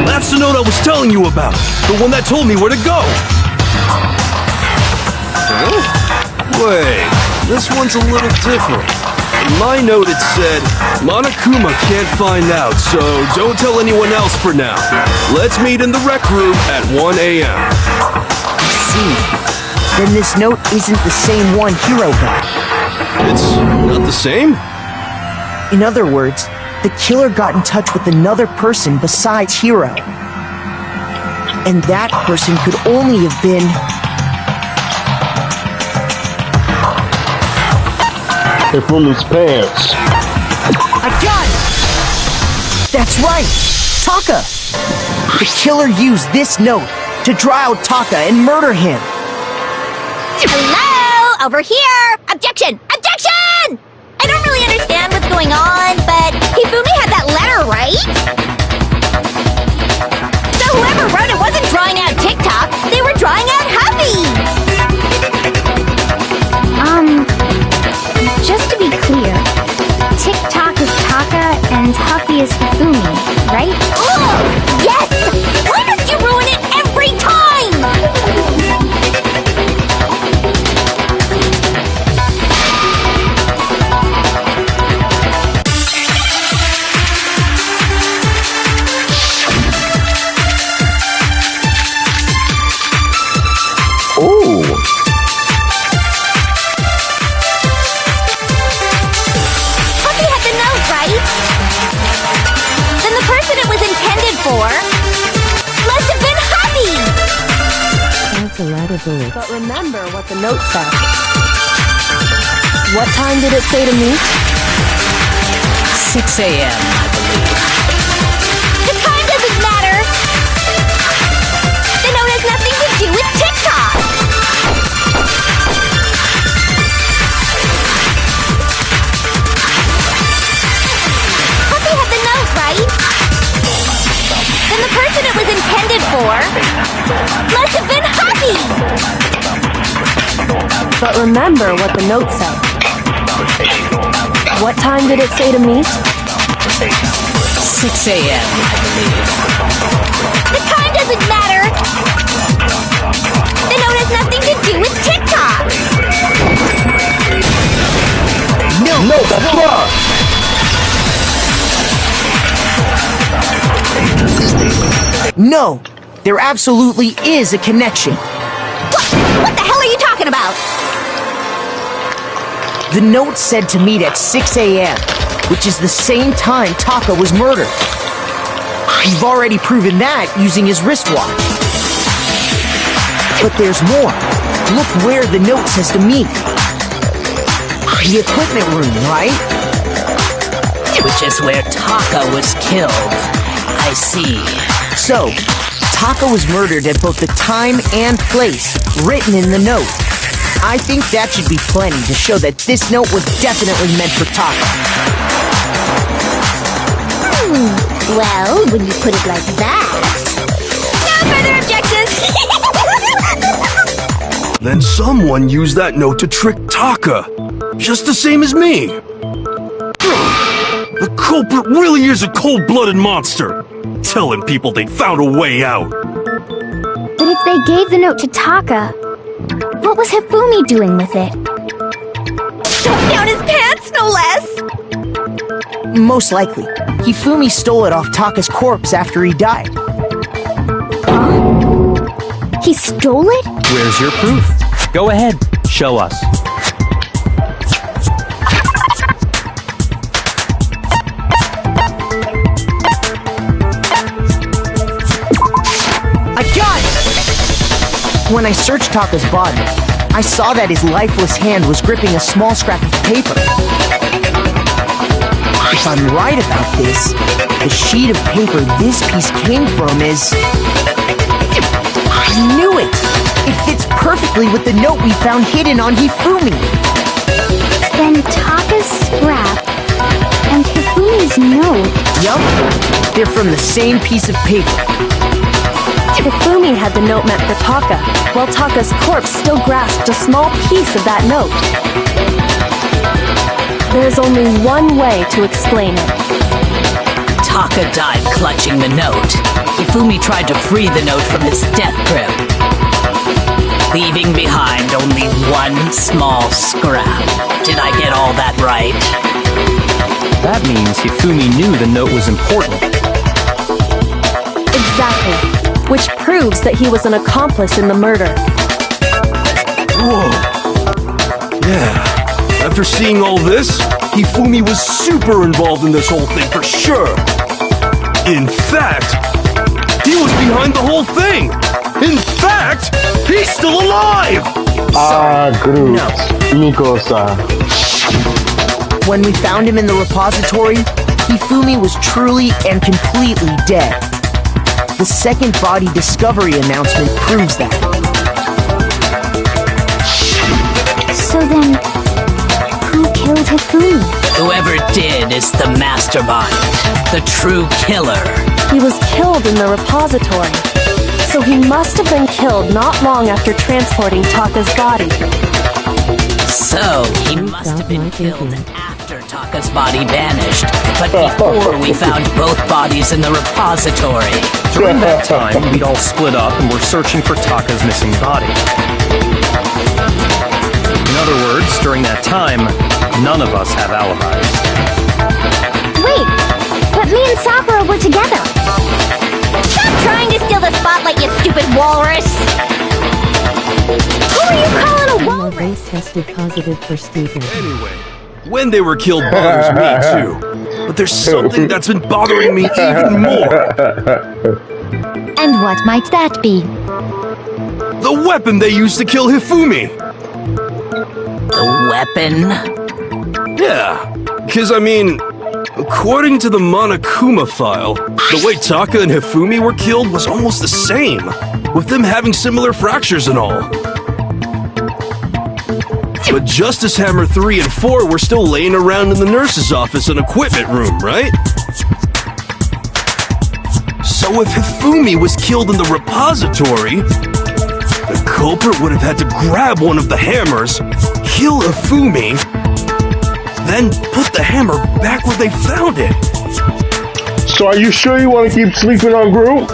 That's the note I was telling you about. The one that told me where to go. Wait, this one's a little different. In my note it said, Monokuma can't find out, so don't tell anyone else for now. Let's meet in the rec room at 1 a.m. I see. Then this note isn't the same one Hiro got. It's not the same? In other words, the killer got in touch with another person besides Hiro. And that person could only have been... Hifumi's pants. I got it! That's right! Taka! The killer used this note to draw out Taka and murder him. Hello? Over here! Objection! Objection! I don't really understand what's going on, but Hifumi had that letter, right? So whoever wrote it wasn't drawing out TikTok, they were drawing out Huffy! Just to be clear, TikTok is Taka and Huffy is Hifumi, right? Oh, yes! Why must you ruin it every time? for, must have been happy! That's a lot of bullets. But remember what the note said. What time did it say to meet? 6 a.m., I believe. The time doesn't matter! The note has nothing to do with TikTok! Puppy had the note, right? Then the person it was intended for must have been Happy! But remember what the note said. What time did it say to meet? 6 a.m., I believe. The time doesn't matter! The note has nothing to do with TikTok! No, that's wrong. No, there absolutely is a connection. What the hell are you talking about? The note said to meet at 6 a.m., which is the same time Taka was murdered. You've already proven that using his wristwatch. But there's more. Look where the note says to meet. The equipment room, right? Which is where Taka was killed. I see. So, Taka was murdered at both the time and place written in the note. I think that should be plenty to show that this note was definitely meant for Taka. Well, when you put it like that... No further objections! Then someone used that note to trick Taka. Just the same as me. The culprit really is a cold-blooded monster. Telling people they found a way out. But if they gave the note to Taka, what was Hifumi doing with it? Stuffed down his pants, no less! Most likely, Hifumi stole it off Taka's corpse after he died. He stole it? Where's your proof? Go ahead, show us. When I searched Taka's body, I saw that his lifeless hand was gripping a small scrap of paper. If I'm right about this, the sheet of paper this piece came from is... I knew it! It fits perfectly with the note we found hidden on Hifumi. Then Taka's scrap and Hifumi's note... Yup, they're from the same piece of paper. Hifumi had the note meant for Taka, while Taka's corpse still grasped a small piece of that note. There's only one way to explain it. Taka died clutching the note. Hifumi tried to free the note from its death grip, leaving behind only one small scrap. Did I get all that right? That means Hifumi knew the note was important. Exactly. Which proves that he was an accomplice in the murder. Whoa. Yeah. After seeing all this, Hifumi was super involved in this whole thing for sure. In fact, he was behind the whole thing. In fact, he's still alive! Groot. Miko-san. When we found him in the repository, Hifumi was truly and completely dead. The second body discovery announcement proves that. So then, who killed Hifumi? Whoever did is the mastermind, the true killer. He was killed in the repository, so he must have been killed not long after transporting Taka's body. So, he must have been killed after Taka's body vanished, but before we found both bodies in the repository. During that time, we'd all split up and were searching for Taka's missing body. In other words, during that time, none of us have alibis. Wait, but me and Sakura were together. Stop trying to steal the spotlight, you stupid walrus! Who are you calling a walrus? Race tested positive for Stephen. Anyway, when they were killed bothers me too. but there's something that's been bothering me even more. And what might that be? The weapon they used to kill Hifumi. The weapon? Yeah, because I mean, according to the Monokuma file, the way Taka and Hifumi were killed was almost the same, with them having similar fractures and all. But Justice Hammer 3 and 4 were still laying around in the nurse's office and equipment room, right? So if Hifumi was killed in the repository, the culprit would have had to grab one of the hammers, kill Hifumi, then put the hammer back where they found it. So are you sure you want to keep sleeping on Groot?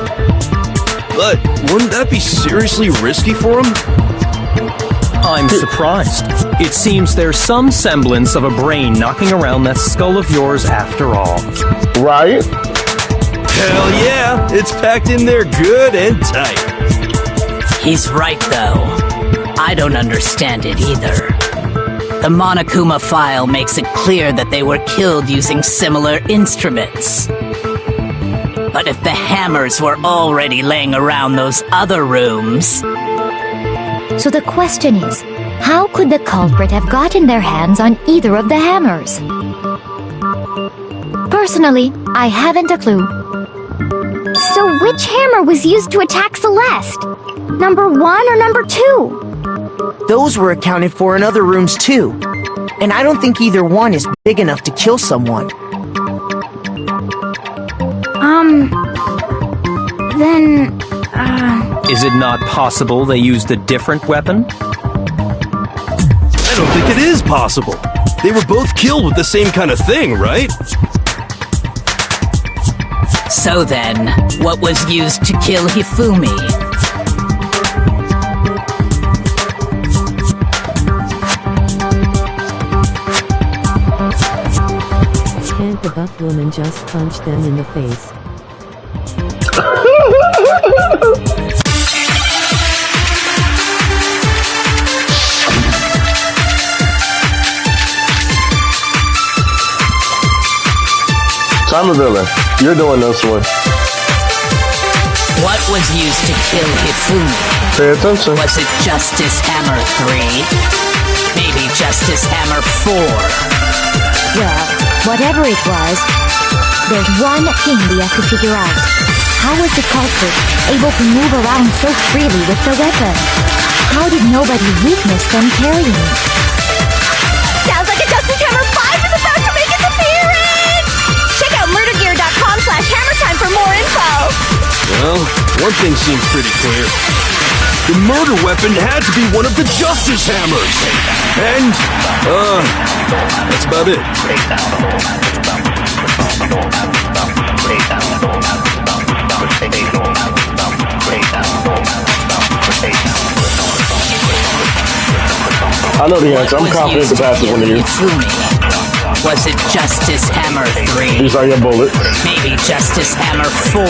But wouldn't that be seriously risky for him? I'm surprised. It seems there's some semblance of a brain knocking around that skull of yours after all. Right? Hell yeah, it's packed in there good and tight. He's right, though. I don't understand it either. The Monokuma file makes it clear that they were killed using similar instruments. But if the hammers were already laying around those other rooms... So the question is, how could the culprit have gotten their hands on either of the hammers? Personally, I haven't a clue. So which hammer was used to attack Celeste? Number 1 or number 2? Those were accounted for in other rooms too. And I don't think either one is big enough to kill someone. Is it not possible they used a different weapon? I don't think it is possible. They were both killed with the same kind of thing, right? So then, what was used to kill Hifumi? Can't the buff woman just punch them in the face? I'm a villain. You're doing this one. What was used to kill Hifumi? Pay attention. Was it Justice Hammer 3? Maybe Justice Hammer 4? Well, whatever it was, there's one thing we have to figure out. How was the culprit able to move around so freely with the weapon? How did nobody witness them carrying it? Sounds like a Justice Hammer 5 is about to make its appearance! Check out murdergear.com/hammertime for more info! Well, one thing seems pretty clear. The murder weapon had to be one of the Justice Hammers! And, that's about it. I know the answer. I'm confident the pass is one of you. Was it Justice Hammer 3? These are your bullets. Maybe Justice Hammer 4?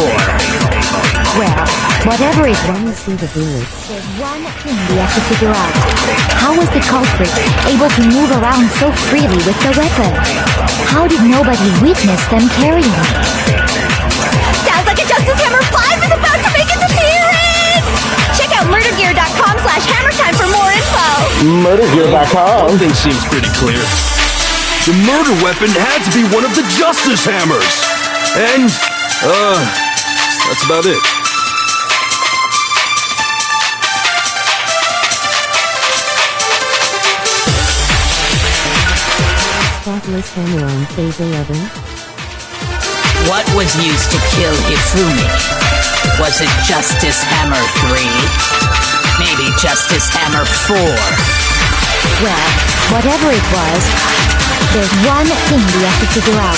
Well, whatever it Let me see the bullets. there's one thing we have to figure out. How was the culprit able to move around so freely with the weapon? How did nobody witness them carrying it? Sounds like a Justice Hammer 5 is about to make its appearance! Check out murdergear.com/hammertime for more info! Murdergear.com. One thing seems pretty clear. The murder weapon had to be one of the Justice Hammers! And, that's about it. Spotless hammer on phase 11. What was used to kill Hifumi? Was it Justice Hammer 3? Maybe Justice Hammer 4? Well, whatever it was, there's one thing we have to figure out.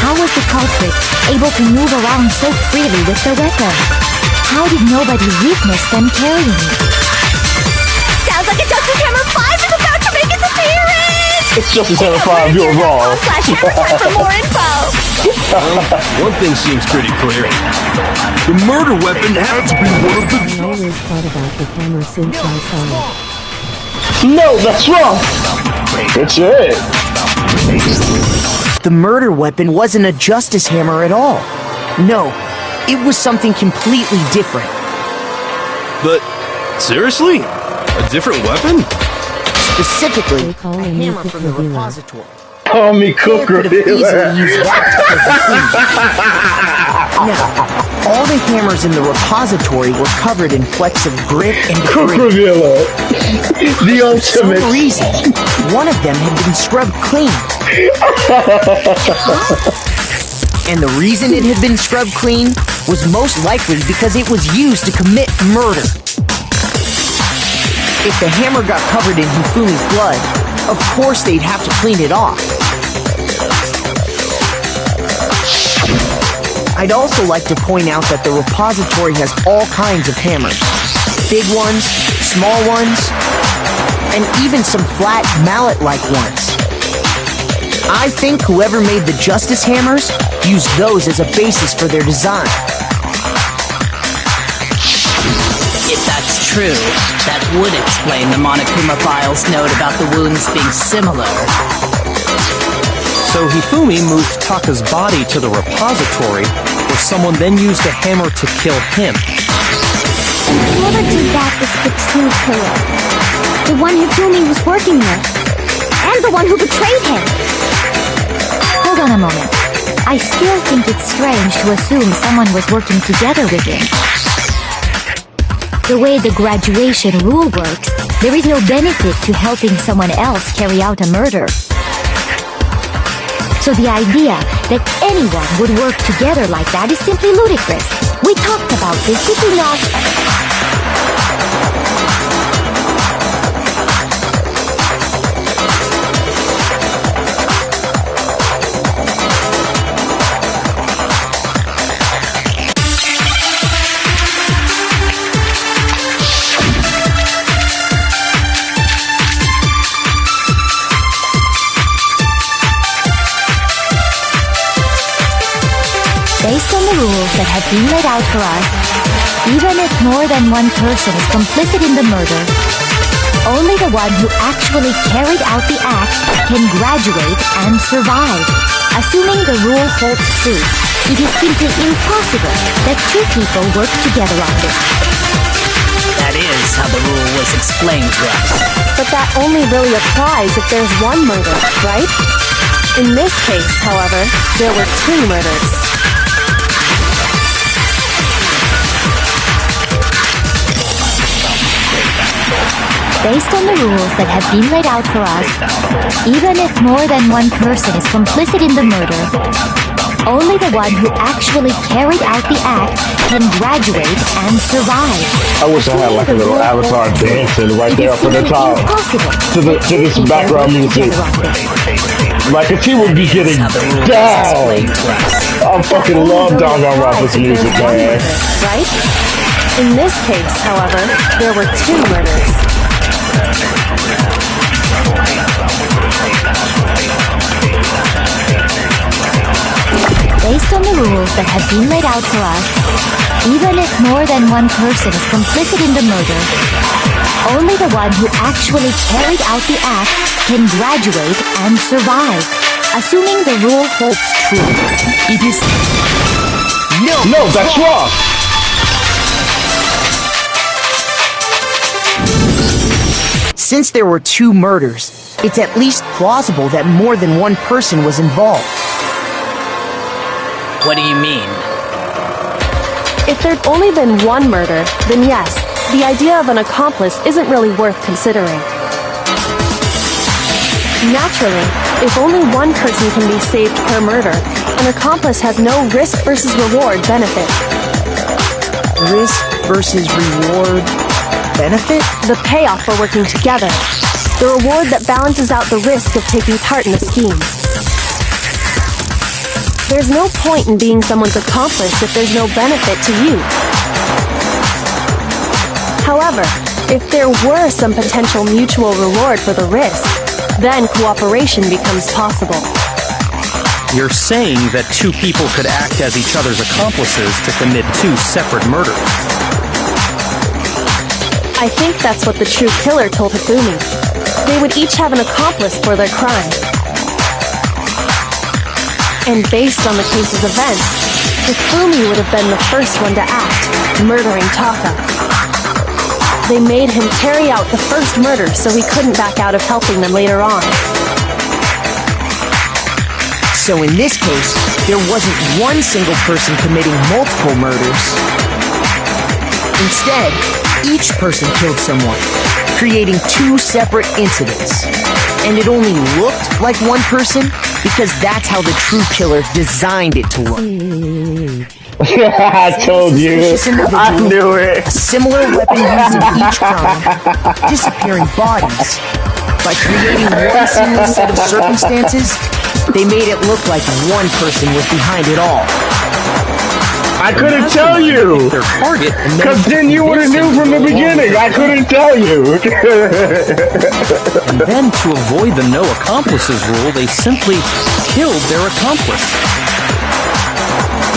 How was the culprit able to move around so freely with the weapon? How did nobody witness them carrying it? Sounds like a Justice Hammer 5 is about to make its appearance! It's Justice Hammer 5, you're wrong. murdergear.com/hammertime for more info! Well, one thing seems pretty clear. The murder weapon had to be one of the... I always thought about the hammer since I saw it. No, that's wrong. It's it. The murder weapon wasn't a justice hammer at all. No, it was something completely different. But, seriously? A different weapon? Specifically, They call a him hammer the from the Cooker Dealer. repository. Call me Could Cooker have easily Dealer. used that to kill the queen. Now, all the hammers in the repository were covered in flecks of grit and Cooker debris. Dealer. The For some ultimate. reason, one of them had been scrubbed clean. And the reason it had been scrubbed clean was most likely because it was used to commit murder. If the hammer got covered in Hifumi's blood, of course they'd have to clean it off. I'd also like to point out that the repository has all kinds of hammers. Big ones, small ones, and even some flat mallet-like ones. I think whoever made the justice hammers used those as a basis for their design. If that's true, that would explain the Monokuma file's note about the wounds being similar. So Hifumi moved Taka's body to the repository, where someone then used a hammer to kill him. Whoever did that is the true killer. The one Hifumi was working with. And the one who betrayed him. Hold on a moment. I still think it's strange to assume someone was working together with him. The way the graduation rule works, there is no benefit to helping someone else carry out a murder. So the idea that anyone would work together like that is simply ludicrous. We talked about this, did we not? Based on the rules that have been laid out for us, even if more than one person is complicit in the murder, only the one who actually carried out the act can graduate and survive. Assuming the rule holds true, it is simply impossible that two people work together on this. That is how the rule was explained to us. But that only really applies if there's one murder, right? In this case, however, there were two murders. Based on the rules that have been laid out for us, even if more than one person is complicit in the murder, only the one who actually carried out the act can graduate and survive. I wish I had like a little avatar dancing right there up at the top to this background music. Like if he would be getting down. I fucking love DanganRonpa's music, man. Right? In this case, however, there were two murders. Based on the rules that have been laid out for us, even if more than one person is complicit in the murder, only the one who actually carried out the act can graduate and survive. Assuming the rule holds true, it is... No, that's wrong. Since there were two murders, it's at least plausible that more than one person was involved. What do you mean? If there'd only been one murder, then yes, the idea of an accomplice isn't really worth considering. Naturally, if only one person can be saved per murder, an accomplice has no risk versus reward benefit. Risk versus reward benefit? The payoff for working together. The reward that balances out the risk of taking part in the scheme. There's no point in being someone's accomplice if there's no benefit to you. However, if there were some potential mutual reward for the risk, then cooperation becomes possible. You're saying that two people could act as each other's accomplices to commit two separate murders. I think that's what the true killer told Hifumi. They would each have an accomplice for their crime. And based on the case's events, Hifumi would have been the first one to act, murdering Taka. They made him carry out the first murder so he couldn't back out of helping them later on. So in this case, there wasn't one single person committing multiple murders. Instead, each person killed someone, creating two separate incidents. And it only looked like one person because that's how the true killer designed it to look. I told you. I knew it. A similar weapon used in each crime, disappearing bodies. By creating one single set of circumstances, they made it look like one person was behind it all. I couldn't tell you! Because then you would have knew from the beginning! I couldn't tell you! And then, to avoid the no accomplices rule, they simply killed their accomplice.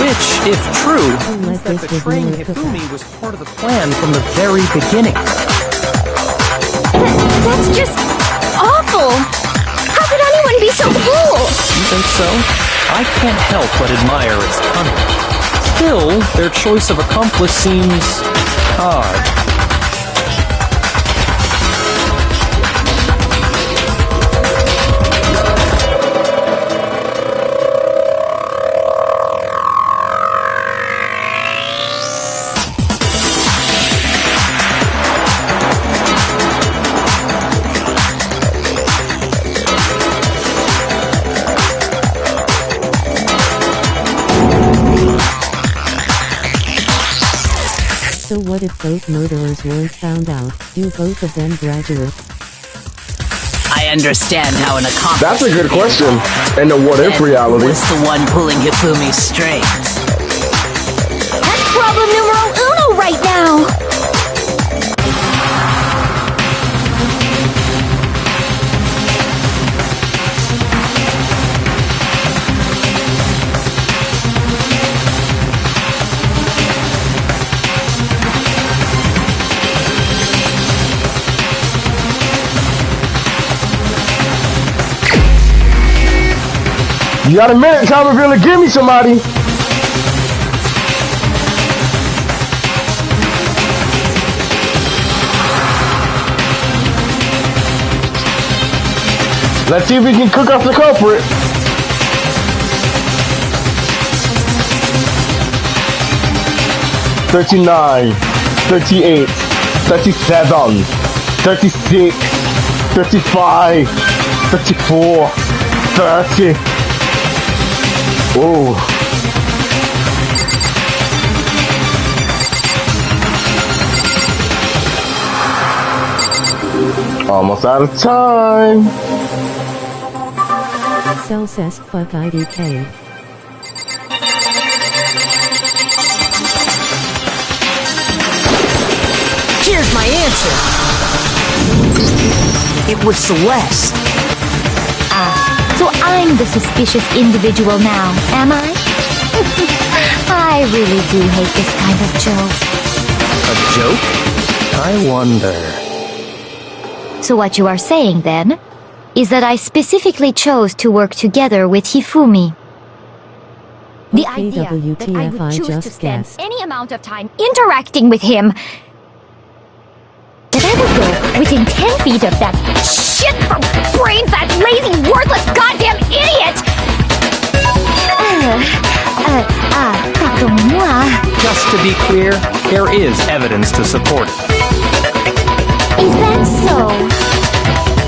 Which, if true, means that betraying Hifumi was part of the plan from the very beginning. That's just awful! How could anyone be so cruel? You think so? I can't help but admire its cunning. Still, their choice of accomplice seems odd. So what if both murderers weren't found out? Do both of them graduate? I understand how an accomplice... That's a good question. In the what-if reality. Was the one pulling Hifumi's strings? That's problem numero uno right now! You got a minute, time to really give me somebody. Let's see if we can cook up the culprit. $39, $38, $37, $36, $35, $34, $30. Oh. Almost out of time. Celcest fuck IDK. Here's my answer. It was Celeste. So I'm the suspicious individual now, am I? I really do hate this kind of joke. A joke? I wonder... So what you are saying, then, is that I specifically chose to work together with Hifumi. The idea that I would choose to spend any amount of time interacting with him, that I would go within 10 feet of that shit for brains, that lazy, worthless, goddamn idiot! Pardon-moi. Just to be clear, there is evidence to support it. Is that so?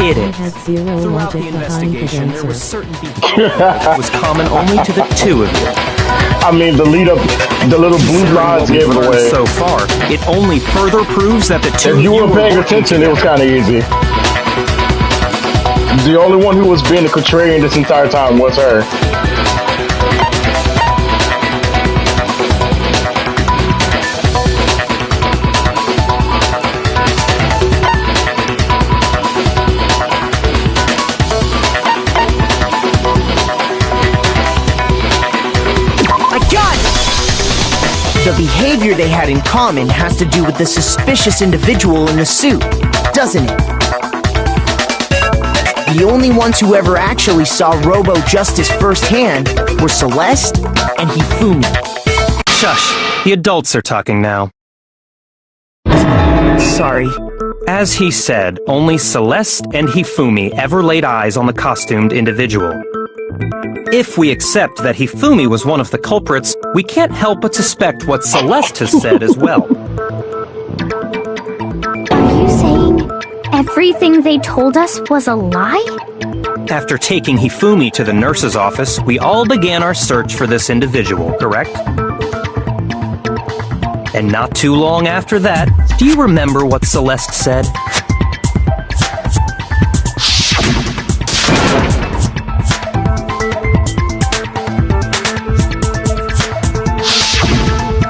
It is. Had zero Throughout logic the behind the investigation, there was answer. certain behavior that was common only to the two of you. I mean, the lead up, the little blue lines gave it away. So far, it only further proves that the two If you were paying working attention, it was kind of easy. The only one who was being a contrarian this entire time was her. The behavior they had in common has to do with the suspicious individual in the suit, doesn't it? The only ones who ever actually saw Robo-Justice firsthand were Celeste and Hifumi. Shush, the adults are talking now. Sorry. As he said, only Celeste and Hifumi ever laid eyes on the costumed individual. If we accept that Hifumi was one of the culprits, we can't help but suspect what Celeste has said as well. Are you saying everything they told us was a lie? After taking Hifumi to the nurse's office, we all began our search for this individual, correct? And not too long after that, do you remember what Celeste said?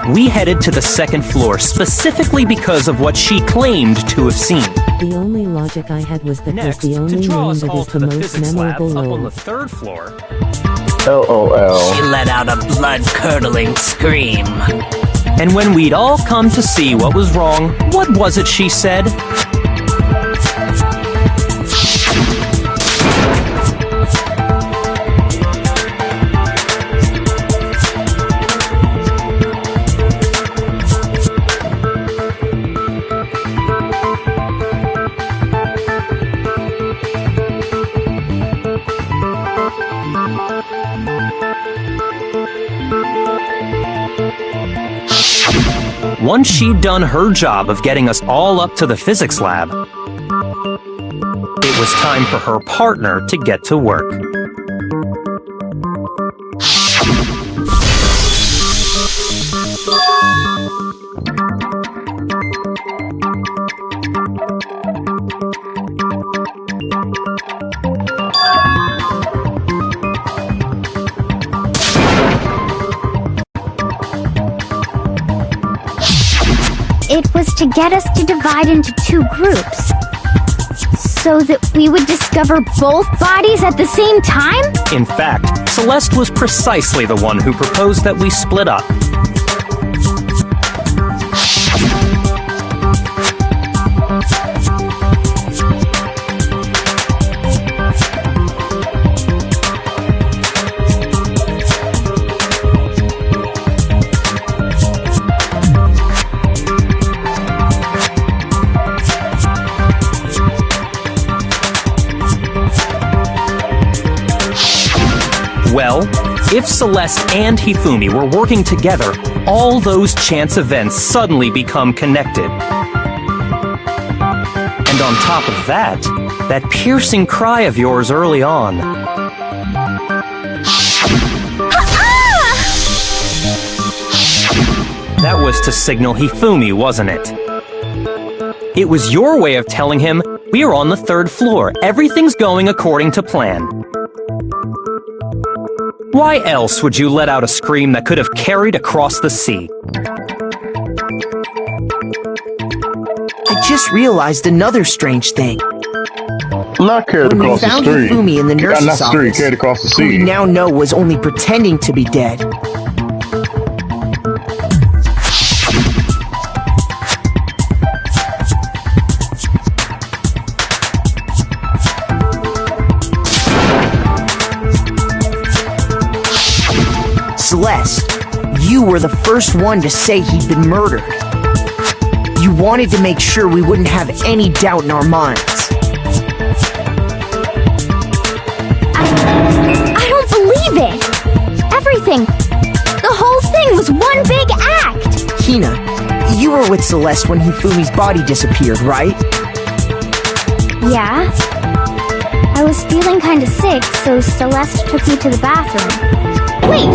We headed to the second floor specifically because of what she claimed to have seen. The only logic I had was that Next, was the only to draw name us that all is to the the most physics lab memorable up on role. the third floor. LOL. She let out a blood-curdling scream. And when we'd all come to see what was wrong, what was it she said? Once she'd done her job of getting us all up to the physics lab, it was time for her partner to get to work. It was to get us to divide into two groups, so that we would discover both bodies at the same time? In fact, Celeste was precisely the one who proposed that we split up. Well, if Celeste and Hifumi were working together, all those chance events suddenly become connected. And on top of that, that piercing cry of yours early on. That was to signal Hifumi, wasn't it? It was your way of telling him, we're on the third floor, everything's going according to plan. Why else would you let out a scream that could have carried across the sea? I just realized another strange thing. Not carried When we across the found street. Hifumi in the nurse's Not the street, office, carried across the who we sea. now know was only pretending to be dead. Celeste, you were the first one to say he'd been murdered. You wanted to make sure we wouldn't have any doubt in our minds. I don't believe it! Everything, the whole thing was one big act! Hina, you were with Celeste when Hifumi's body disappeared, right? Yeah? I was feeling kinda sick, so Celeste took me to the bathroom. Wait!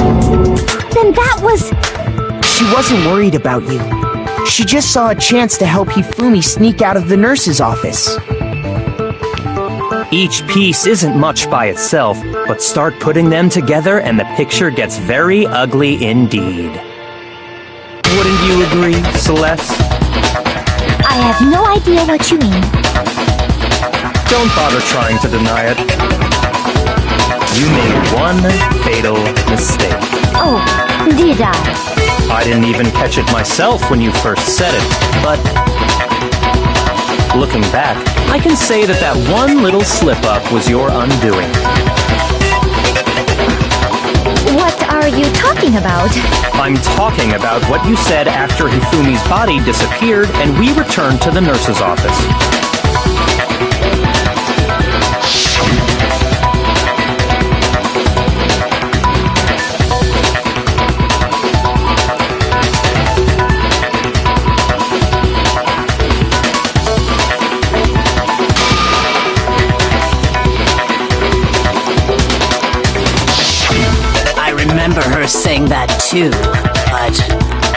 Then that was... She wasn't worried about you. She just saw a chance to help Hifumi sneak out of the nurse's office. Each piece isn't much by itself, but start putting them together and the picture gets very ugly indeed. Wouldn't you agree, Celeste? I have no idea what you mean. Don't bother trying to deny it. You made one fatal mistake. Oh, did I? I didn't even catch it myself when you first said it, but Looking back, I can say that that one little slip-up was your undoing. What are you talking about? I'm talking about what you said after Hifumi's body disappeared and we returned to the nurse's office. I remember her saying that too, but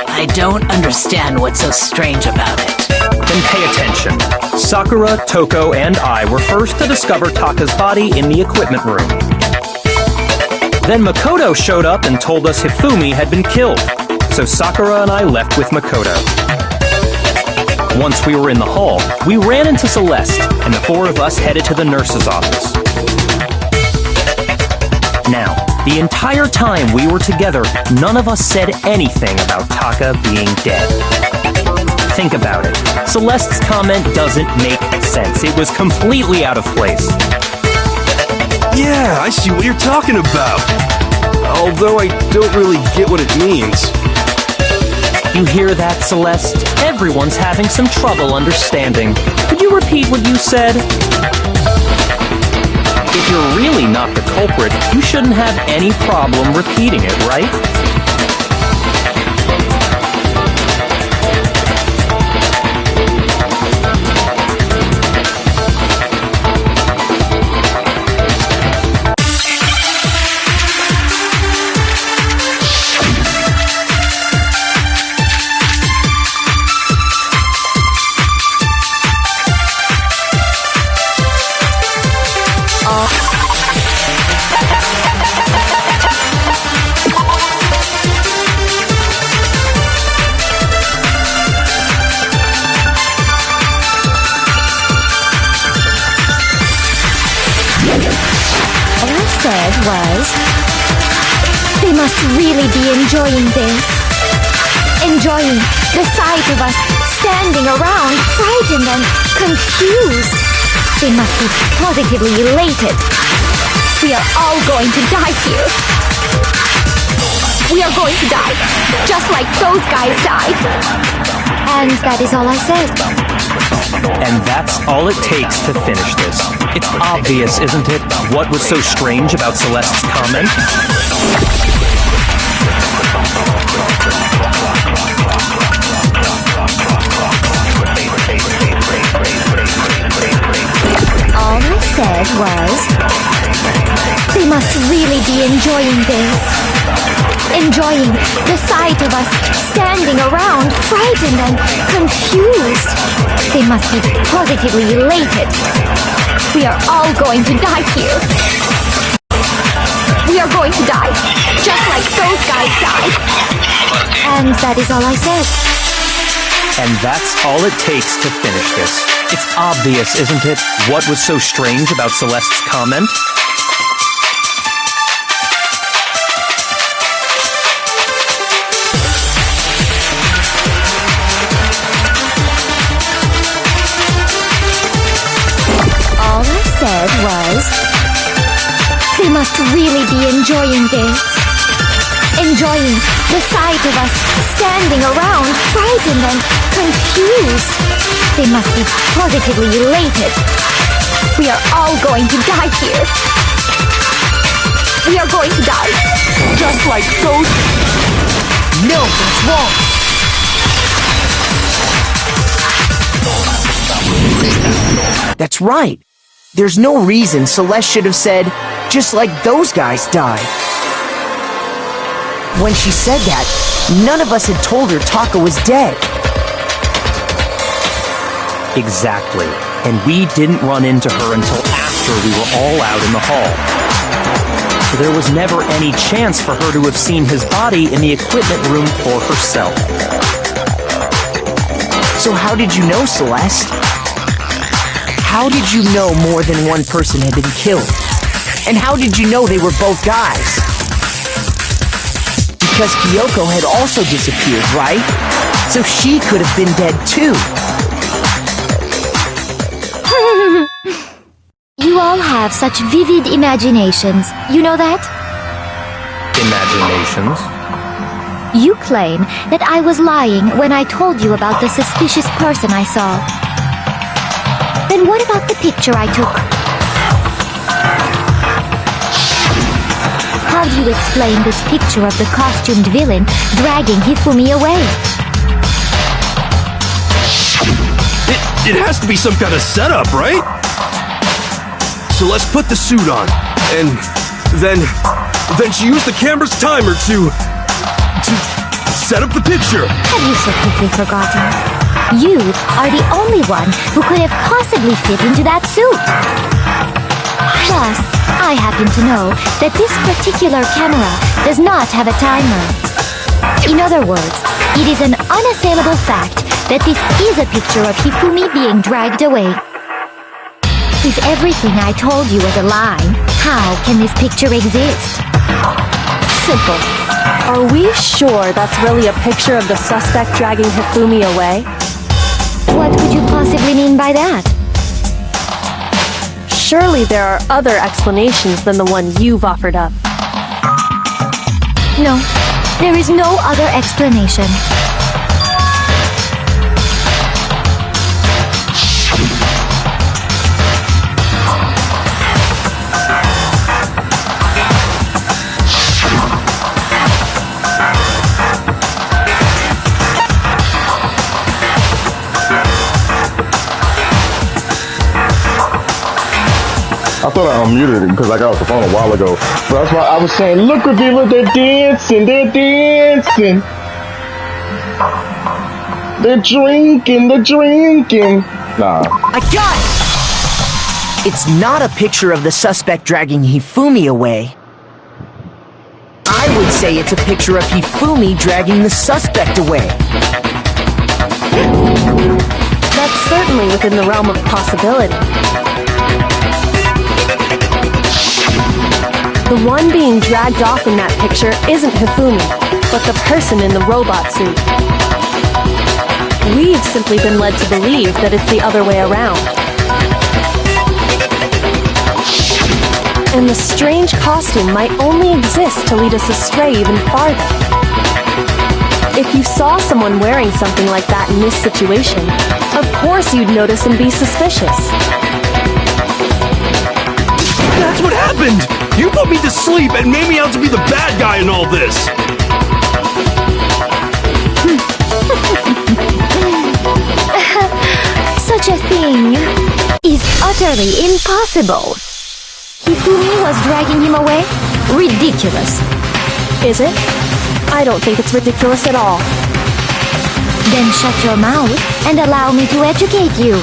I don't understand what's so strange about it. Then pay attention. Sakura, Toko, and I were first to discover Taka's body in the equipment room. Then Makoto showed up and told us Hifumi had been killed, so Sakura and I left with Makoto. Once we were in the hall, we ran into Celeste, and the four of us headed to the nurse's office. Now, the entire time we were together, none of us said anything about Taka being dead. Think about it. Celeste's comment doesn't make sense. It was completely out of place. Yeah, I see what you're talking about. Although I don't really get what it means. You hear that, Celeste? Everyone's having some trouble understanding. Could you repeat what you said? If you're really not the culprit, you shouldn't have any problem repeating it, right? They must really be enjoying this. Enjoying the sight of us standing around, frightened and confused. They must be positively elated. We are all going to die here. We are going to die, just like those guys died. And that is all I said. And that's all it takes to finish this. It's obvious, isn't it, what was so strange about Celeste's comment? All I said was, they must really be enjoying this. Enjoying the sight of us standing around, frightened and confused. They must be positively elated. We are all going to die here. We are going to die, just like those guys died. And that is all I said. And that's all it takes to finish this. It's obvious, isn't it, what was so strange about Celeste's comment? All I said was, they must really be enjoying this. Enjoying the sight of us standing around, frightened and confused. They must be positively elated. We are all going to die here. We are going to die, just like those... No, that's wrong. That's right. There's no reason Celeste should have said, just like those guys died. When she said that, none of us had told her Taka was dead. Exactly. And we didn't run into her until after we were all out in the hall. So there was never any chance for her to have seen his body in the equipment room for herself. So how did you know, Celeste? How did you know more than one person had been killed? And how did you know they were both guys? Because Kyoko had also disappeared, right? So she could have been dead too. have such vivid imaginations. You know that? Imaginations? You claim that I was lying when I told you about the suspicious person I saw. Then what about the picture I took? How do you explain this picture of the costumed villain dragging Hifumi away? It has to be some kind of setup, right? So let's put the suit on, and then she used the camera's timer to set up the picture. Have you so quickly forgotten? You are the only one who could have possibly fit into that suit. Plus, I happen to know that this particular camera does not have a timer. In other words, it is an unassailable fact that this is a picture of Hifumi being dragged away. If everything I told you was a lie, how can this picture exist? Simple. Are we sure that's really a picture of the suspect dragging Hifumi away? What could you possibly mean by that? Surely there are other explanations than the one you've offered up. No, there is no other explanation. I thought I unmuted it because I got off the phone a while ago. But that's why I was saying, look at them, they're dancing, they're dancing. They're drinking, they're drinking. Nah. I got it! It's not a picture of the suspect dragging Hifumi away. I would say it's a picture of Hifumi dragging the suspect away. That's certainly within the realm of possibility. The one being dragged off in that picture isn't Hifumi, but the person in the robot suit. We've simply been led to believe that it's the other way around. And the strange costume might only exist to lead us astray even farther. If you saw someone wearing something like that in this situation, of course you'd notice and be suspicious. That's what happened! You put me to sleep and made me out to be the bad guy in all this! Such a thing is utterly impossible. Hifumi was dragging him away? Ridiculous. Is it? I don't think it's ridiculous at all. Then shut your mouth and allow me to educate you.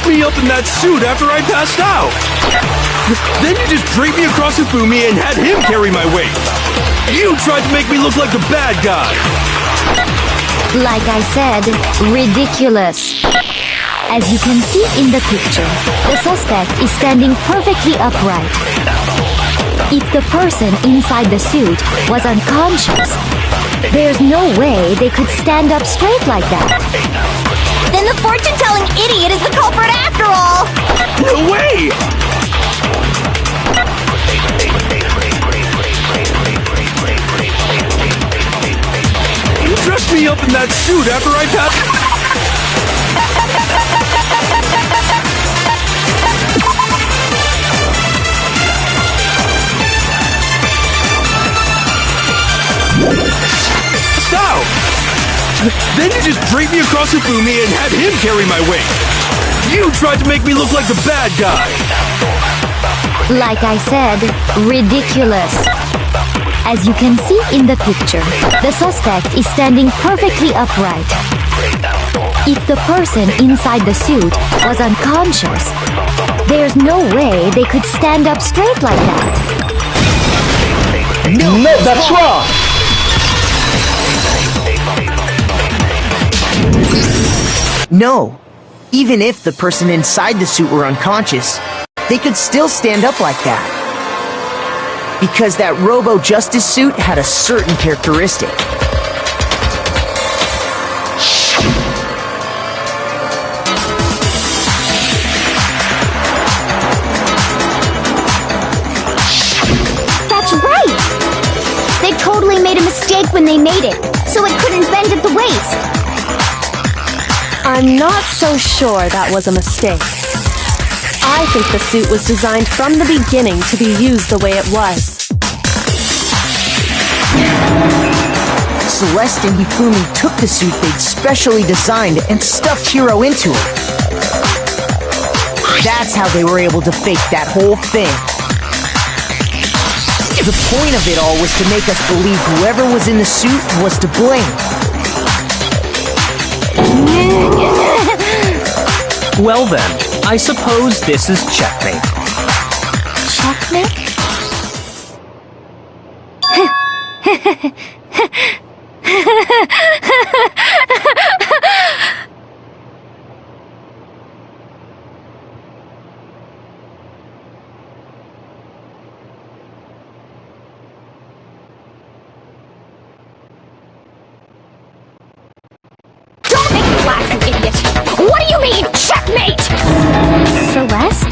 Me up in that suit after I passed out. Then you just draped me across Hifumi and had him carry my weight. You tried to make me look like the bad guy. Like I said, ridiculous. As you can see in the picture, the suspect is standing perfectly upright. If the person inside the suit was unconscious, there's no way they could stand up straight like that. Then the fortune-telling idiot is the culprit after all! No way! You dressed me up in that suit after I passed... Stop! Then you just draped me across Hifumi and had him carry my weight. You tried to make me look like the bad guy. Like I said, ridiculous. As you can see in the picture, the suspect is standing perfectly upright. If the person inside the suit was unconscious, there's no way they could stand up straight like that. No, that's wrong. No. Even if the person inside the suit were unconscious, they could still stand up like that. Because that Robo-Justice suit had a certain characteristic. That's right! They totally made a mistake when they made it, so it couldn't bend at the waist. I'm not so sure that was a mistake. I think the suit was designed from the beginning to be used the way it was. Celeste and Hifumi took the suit they'd specially designed and stuffed Hiro into it. That's how they were able to fake that whole thing. The point of it all was to make us believe whoever was in the suit was to blame. Well then, I suppose this is checkmate. Checkmate? Don't make me laugh, you idiot! What do you mean, checkmate? Celeste?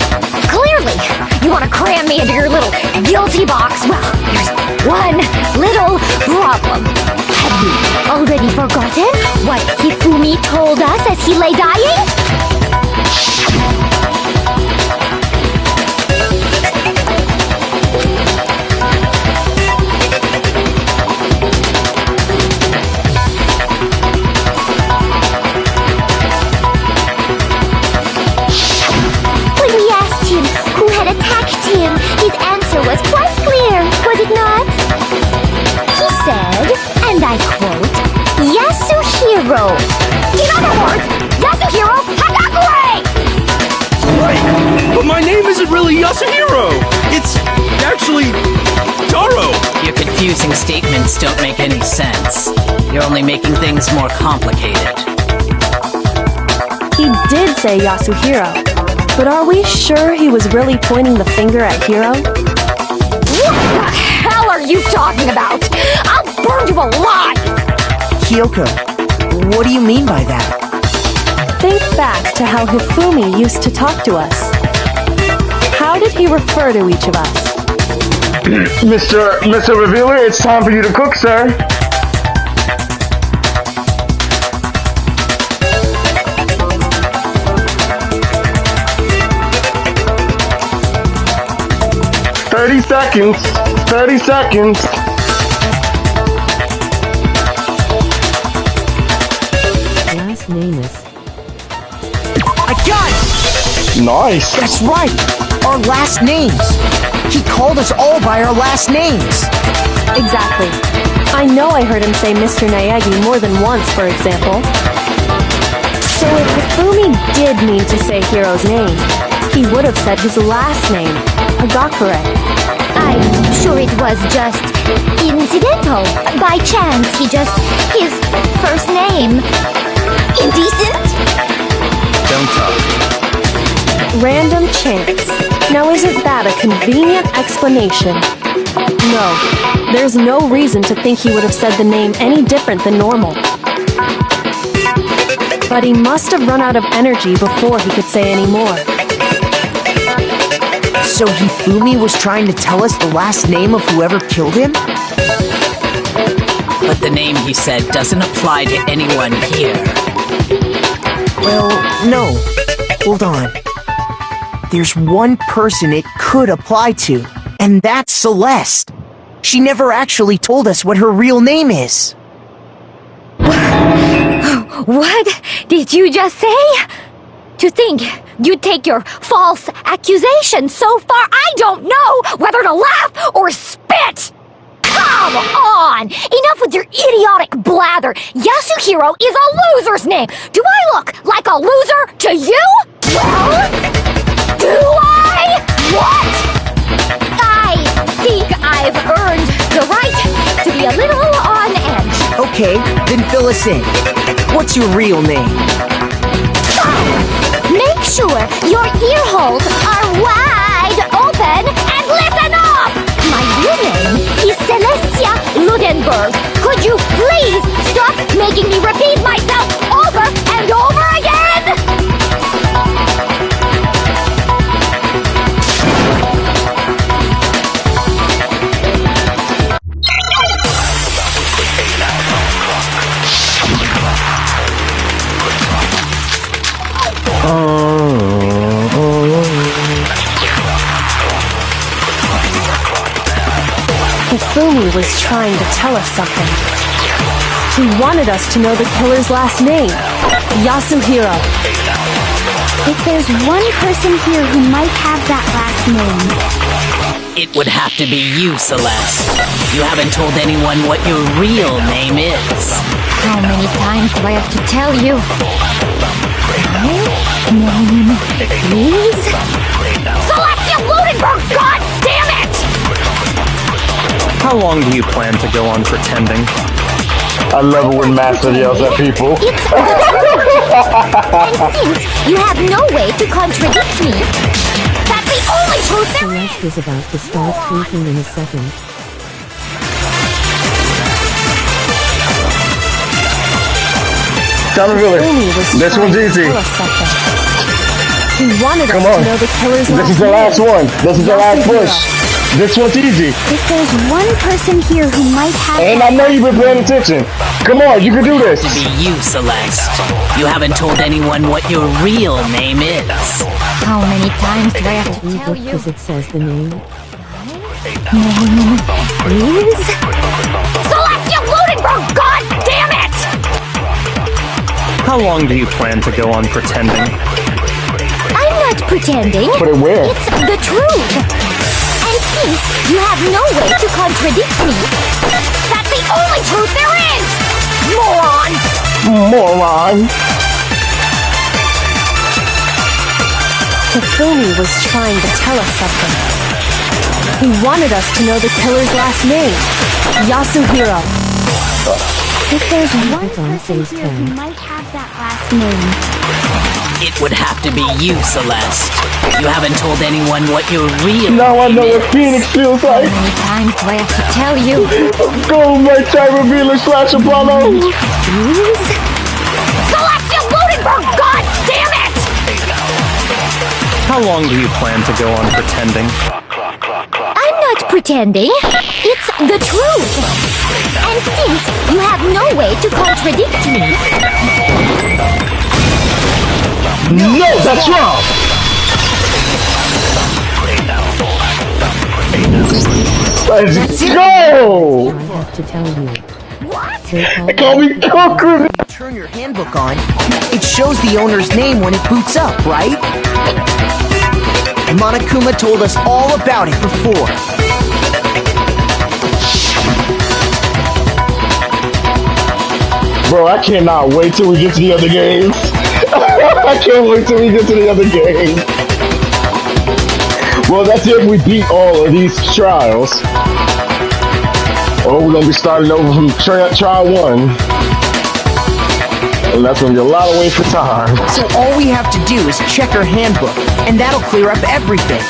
Clearly, you want to cram me into your little guilty box. Well, there's one little problem. Have you already forgotten what Hifumi told us as he lay dying? When we asked him who had attacked him, his answer was quite clear, was it not? He said, and I quote, Yasuhiro. In other words, Yasuhiro Hagakure! Wait, but my name isn't really Yasuhiro. It's actually Taro. Your confusing statements don't make any sense. You're only making things more complicated. He did say Yasuhiro, but are we sure he was really pointing the finger at Hiro? What the hell are you talking about? I'll burn you alive! Kyoko, what do you mean by that? Think back to how Hifumi used to talk to us. How did he refer to each of us? Mr. Revealer, it's time for you to cook, sir. Thirty seconds. Last name is... I got it! Nice. That's right! Our last names! He called us all by our last names! Exactly. I know I heard him say Mr. Naegi more than once, for example. So if Hifumi did mean to say Hiro's name, he would have said his last name, Hagakure. I'm sure it was just incidental. By chance, his first name. Indecent? Don't talk. Random chance. Now isn't that a convenient explanation? No, there's no reason to think he would have said the name any different than normal. But he must have run out of energy before he could say any more. So Hifumi was trying to tell us the last name of whoever killed him? But the name he said doesn't apply to anyone here. Well, no. Hold on. There's one person it could apply to, and that's Celeste. She never actually told us what her real name is. What did you just say? To think you'd take your false accusation so far, I don't know whether to laugh or spit! Come on! Enough with your idiotic blather! Yasuhiro is a loser's name! Do I look like a loser to you? Well, do I? What? I think I've earned the us in. What's your real name? Make sure your ear holes are wide open and listen up! My real name is Celestia Ludenberg. Could you please stop making me repeat myself over and over again? Hifumi was trying to tell us something. He wanted us to know the killer's last name, Yasuhiro. If there's one person here who might have that last name, It would have to be you, Celeste. You haven't told anyone what your real name is. how many times do I have to tell you? My name is Celestia Ludenberg! God damn it! How long do you plan to go on pretending? I love it when Master yells at people. It's the truth. And since you have no way to contradict me, that's the only truth there is. Celeste is about to start speaking in a second. Time revealer. Hifumi was This trying one's to easy. tell us something. He wanted Come us on. to know the killer's This last is the name. last one. This is the last push. This one's easy. If there's one person here who might have And I know you've been paying attention. Come on, you can do this. To be you, Celeste. You haven't told anyone what your real name is. How many times do I have to tell Ebook you? because it says the name. Is Celestia Ludenberg! God damn it! How long do you plan to go on pretending? I'm not pretending. Put it where? It's the truth. And since you have no way to contradict me, that's the only truth there is! Moron! Moron. Hifumi was trying to tell us something. He wanted us to know the killer's last name, Yasuhiro. If there's one It's on person phase here 10. who might have that last name, It would have to be you, Celeste. You haven't told anyone what your real Now I name know is. what Phoenix feels how like. many times do I have to tell you? Go my time revealer slash Apollo. Is Celestia Ludenberg! God damn it! How long do you plan to go on pretending? I'm not pretending. It's the truth. And since you have no way to contradict me, No, that's wrong. Let's go. I have to tell you. what? They call Call me Goku. Turn your handbook on. It shows the owner's name when it boots up, right? Monokuma told us all about it before. Bro, I cannot wait till we get to the other games. I can't wait till we get to the other games. Well, that's if we beat all of these trials. Or we're gonna be starting over from trial 1. And that's gonna be a lot of wait for time. So all we have to do is check her handbook, and that'll clear up everything.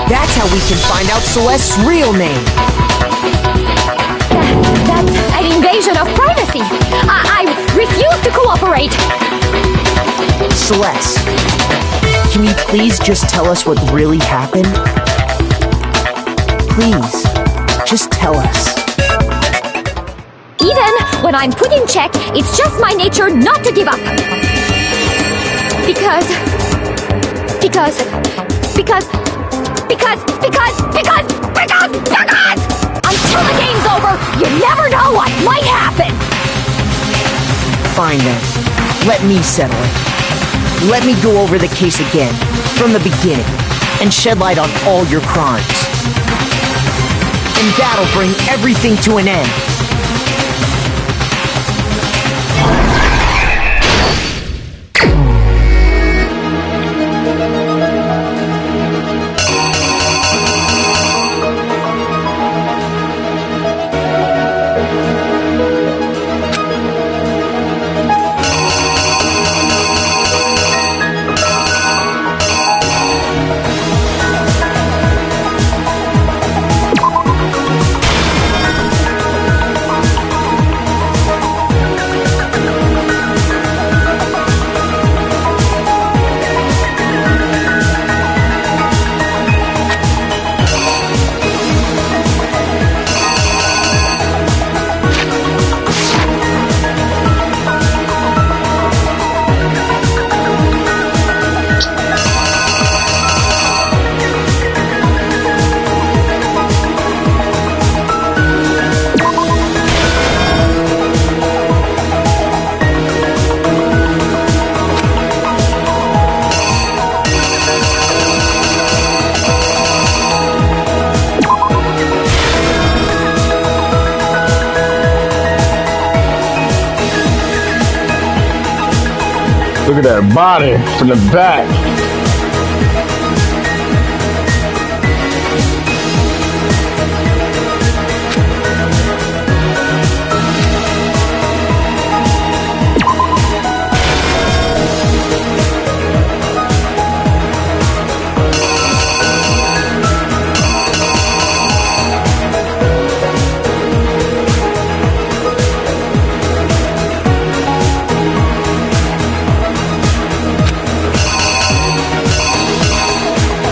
That's how we can find out Celeste's real name. That's an invasion of privacy. I refuse to cooperate. Celeste, can you please just tell us what really happened? Please, just tell us. Even when I'm put in check, it's just my nature not to give up. Because until the game's over, you never know what might happen. Fine then, let me settle it. Let me go over the case again, from the beginning, and shed light on all your crimes. And that'll bring everything to an end. at that body from the back.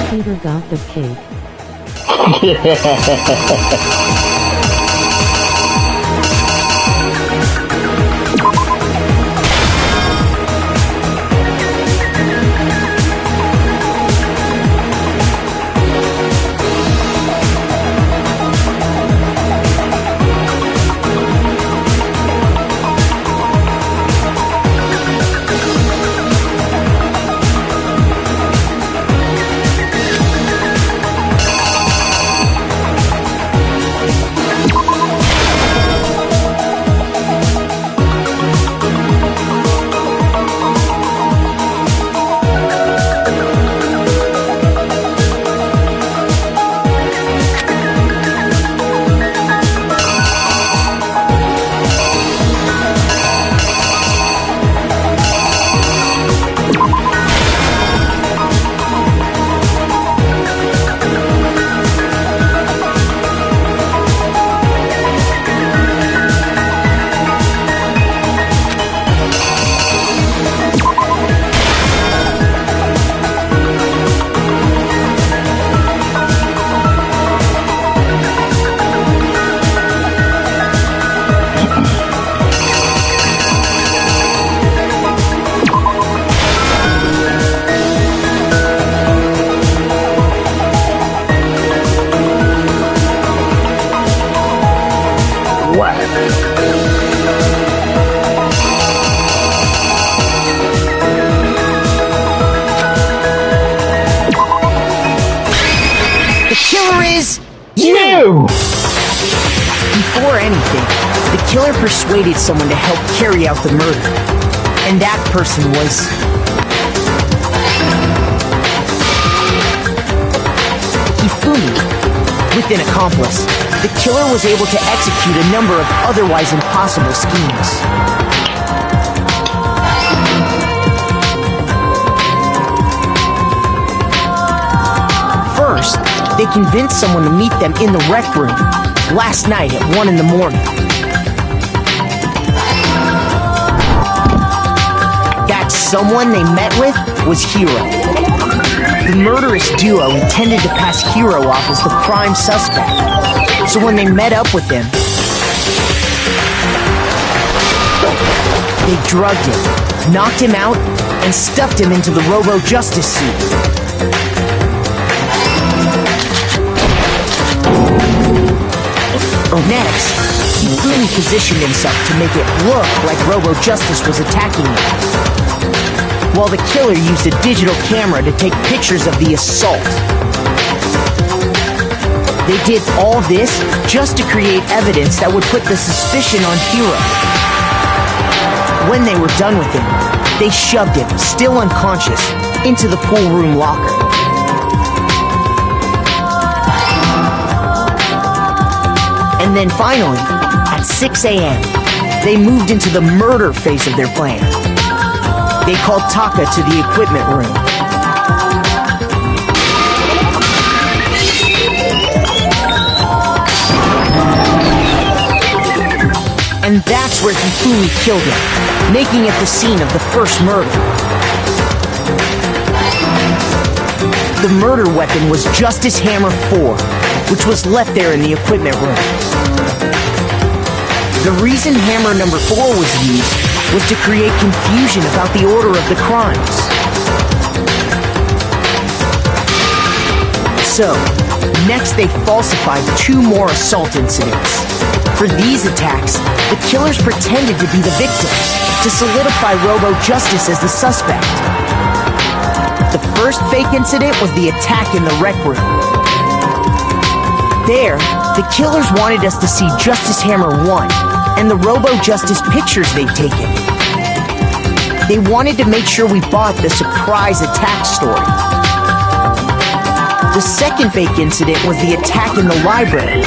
Peter got the cake. Before anything, the killer persuaded someone to help carry out the murder. And that person was... Hifumi. With an accomplice, the killer was able to execute a number of otherwise impossible schemes. First, they convinced someone to meet them in the rec room last night at 1 in the morning. That someone they met with was Hiro. The murderous duo intended to pass Hiro off as the prime suspect. So when they met up with him, they drugged him, knocked him out, and stuffed him into the Robo-Justice suit. Next, Hifumi positioned himself to make it look like Robo-Justice was attacking him, while the killer used a digital camera to take pictures of the assault. They did all this just to create evidence that would put the suspicion on Hiro. When they were done with him, they shoved him, still unconscious, into the pool room locker. And then finally, at 6 a.m., they moved into the murder phase of their plan. They called Taka to the equipment room. And that's where Hifumi killed him, making it the scene of the first murder. The murder weapon was Justice Hammer 4, which was left there in the equipment room. The reason Hammer number 4 was used was to create confusion about the order of the crimes. So, next they falsified 2 more assault incidents. For these attacks, the killers pretended to be the victims, to solidify Robo-Justice as the suspect. The first fake incident was the attack in the rec room. There, the killers wanted us to see Justice Hammer 1 and the Robo-Justice pictures they'd taken. They wanted to make sure we bought the surprise attack story. The second fake incident was the attack in the library.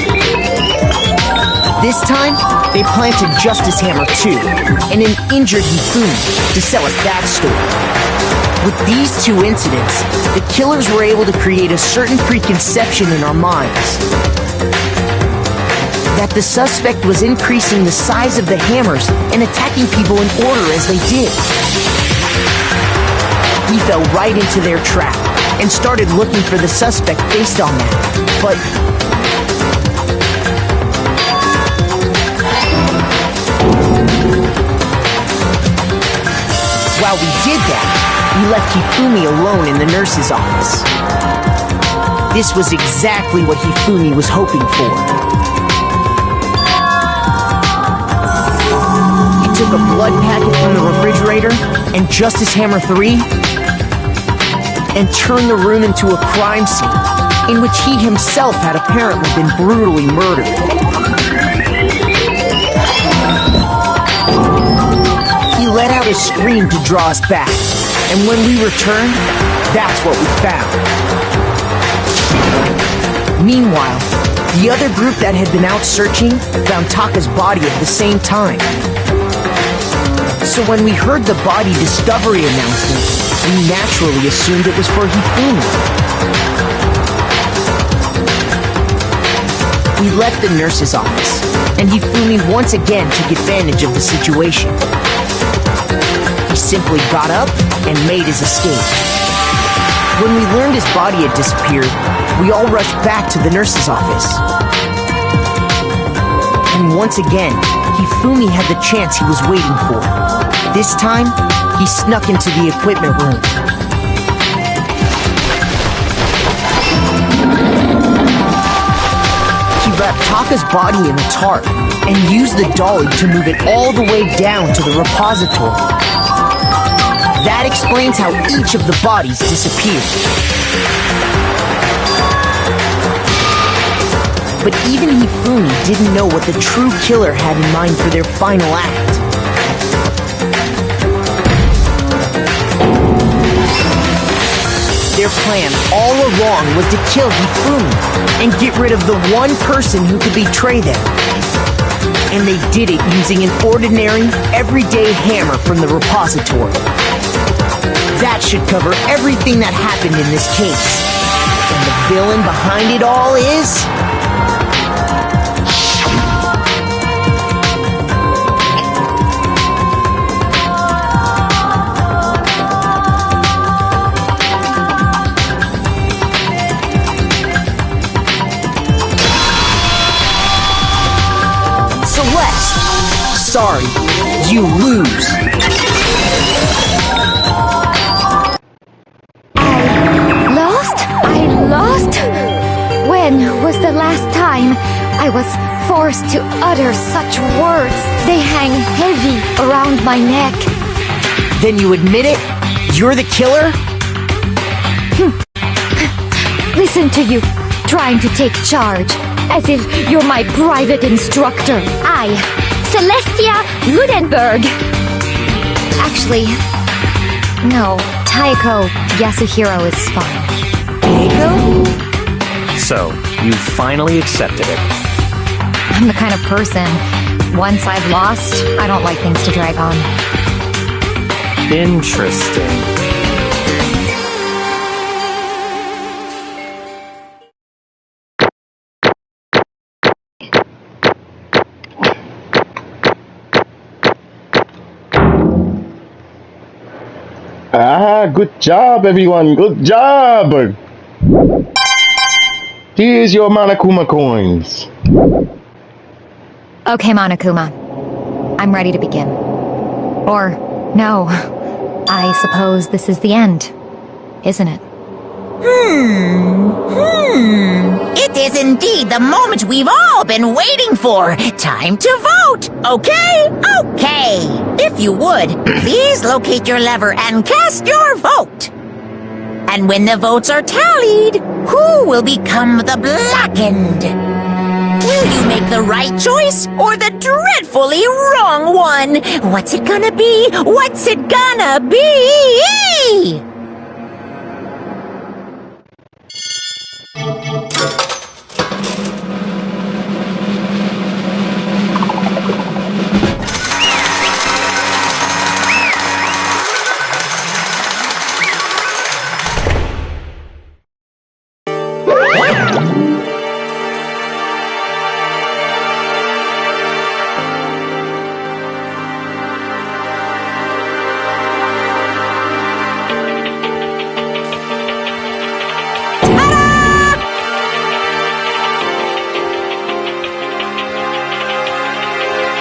This time, they planted Justice Hammer 2 and an injured Hifumi to sell us that story. With these two incidents, the killers were able to create a certain preconception in our minds that the suspect was increasing the size of the hammers and attacking people in order as they did. We fell right into their trap and started looking for the suspect based on that. But while we did that, we left Hifumi alone in the nurse's office. This was exactly what Hifumi was hoping for. He took a blood packet from the refrigerator and Justice Hammer 3 and turned the room into a crime scene in which he himself had apparently been brutally murdered. He let out a scream to draw us back, and when we returned, that's what we found. Meanwhile, the other group that had been out searching found Taka's body at the same time. So when we heard the body discovery announcement, we naturally assumed it was for Hifumi. We left the nurse's office, and Hifumi once again took advantage of the situation. He simply got up and made his escape. When we learned his body had disappeared, we all rushed back to the nurse's office. And once again, Hifumi had the chance he was waiting for. This time, he snuck into the equipment room. He wrapped Taka's body in a tarp and used the dolly to move it all the way down to the repository. That explains how each of the bodies disappeared. But even Hifumi didn't know what the true killer had in mind for their final act. Their plan all along was to kill Hifumi and get rid of the one person who could betray them. And they did it using an ordinary, everyday hammer from the repository. That should cover everything that happened in this case. And the villain behind it all is... Celeste. Sorry, you lose. I lost? When was the last time I was forced to utter such words? They hang heavy around my neck. Then you admit it? You're the killer? Listen to you, trying to take charge, as if you're my private instructor. I, Celestia Ludenberg. Actually, no, Taiko Yasuhiro is fine. So, you finally accepted it. I'm the kind of person, once I've lost, I don't like things to drag on. Interesting. Good job, everyone. Good job. Here's your Monokuma coins. Okay, Monokuma. I'm ready to begin. Or, no. I suppose this is the end, isn't it? It is indeed the moment we've all been waiting for. Time to vote. Okay? Okay. If you would, please locate your lever and cast your vote. And when the votes are tallied, who will become the blackened? Will you make the right choice or the dreadfully wrong one? What's it gonna be? What's it gonna be?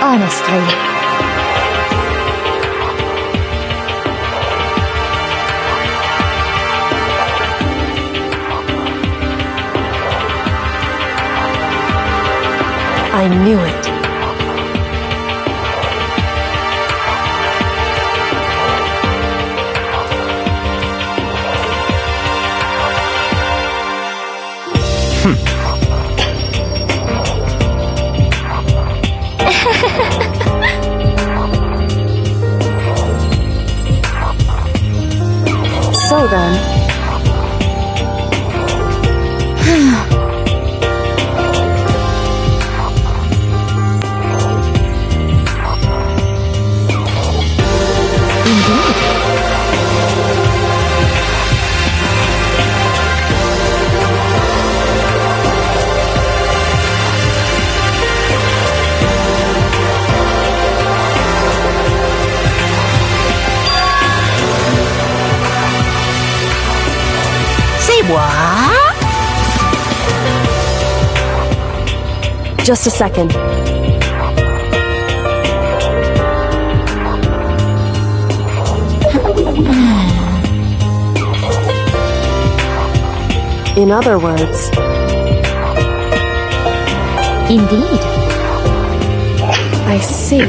Honestly, I knew it. So then, Say what? just a second. In other words, indeed. I see.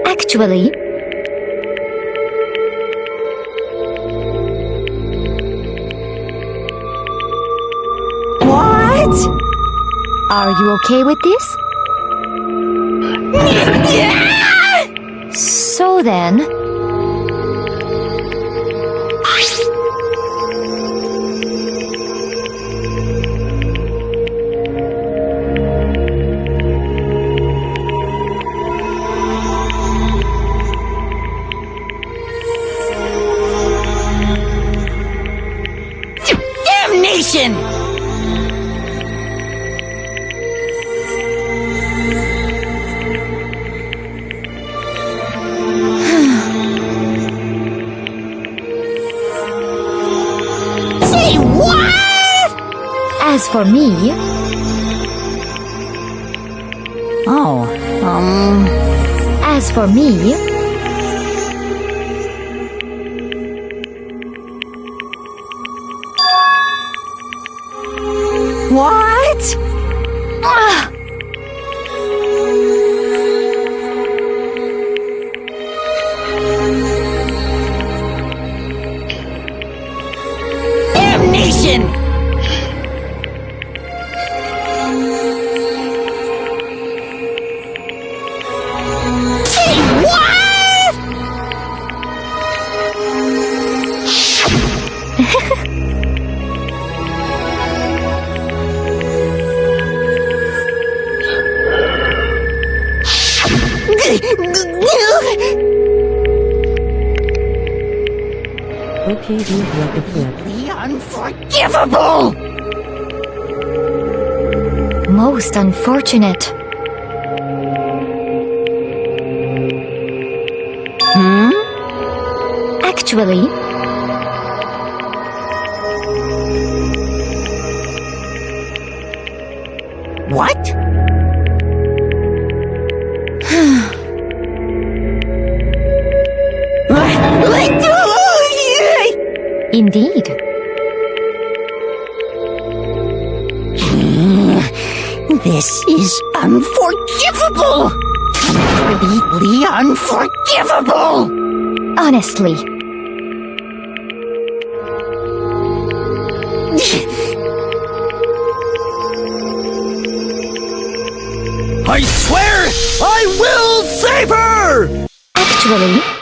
Actually, What? are you okay with this? So then, Damnation! Say what? as for me, as for me, What? Ugh. Damnation! Say what? Okay, dude, what the flip? The unforgivable! most unfortunate. Actually, What? indeed. This is unforgivable! Completely unforgivable! Honestly, I swear I will save her! actually,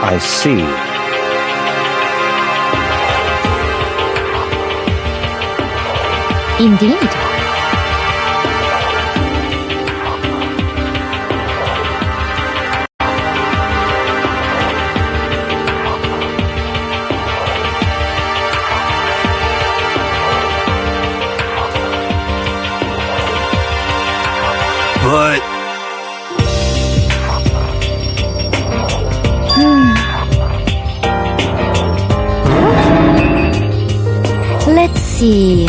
I see. indeed. But Let's see.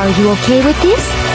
Are you okay with this?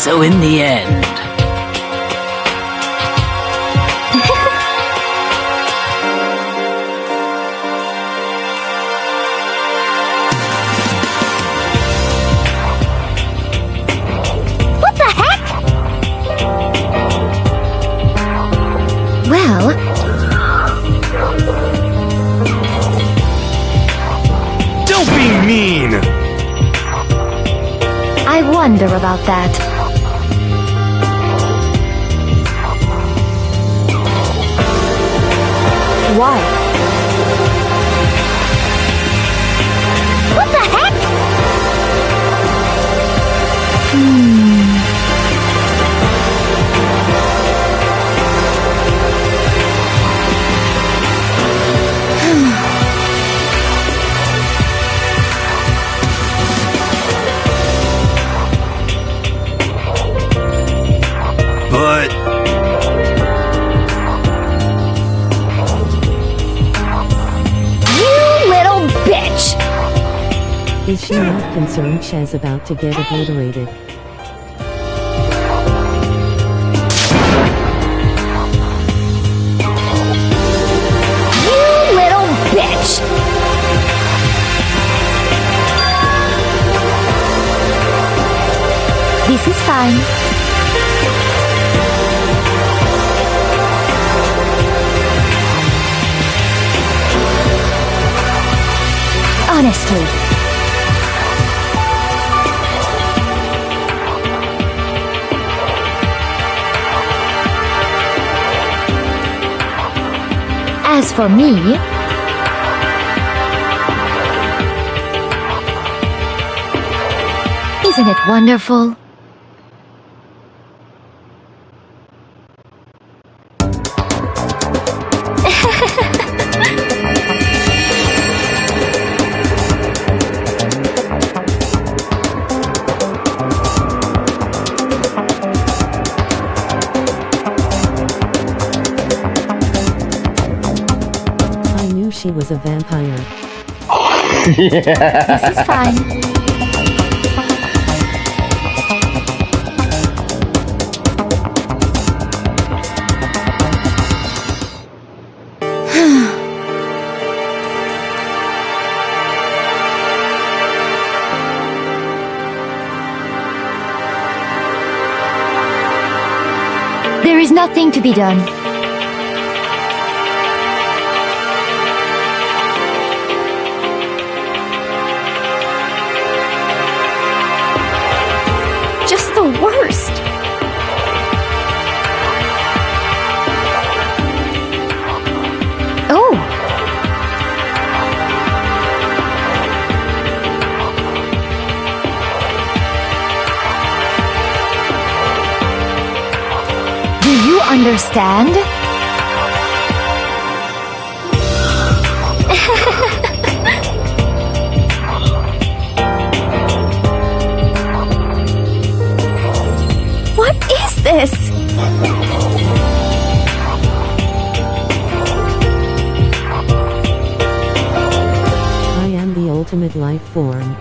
So in the end, What the heck? Well, don't be mean! I wonder about that. Why? What the heck? But You little bitch! Is she not concerned Shaz about to get obliterated? You little bitch! This is fine. Honestly. As for me, isn't it wonderful? I knew she was a vampire. This is fun. There is nothing to be done. Just the worst. Oh, do you understand? What is this? I am the ultimate life form.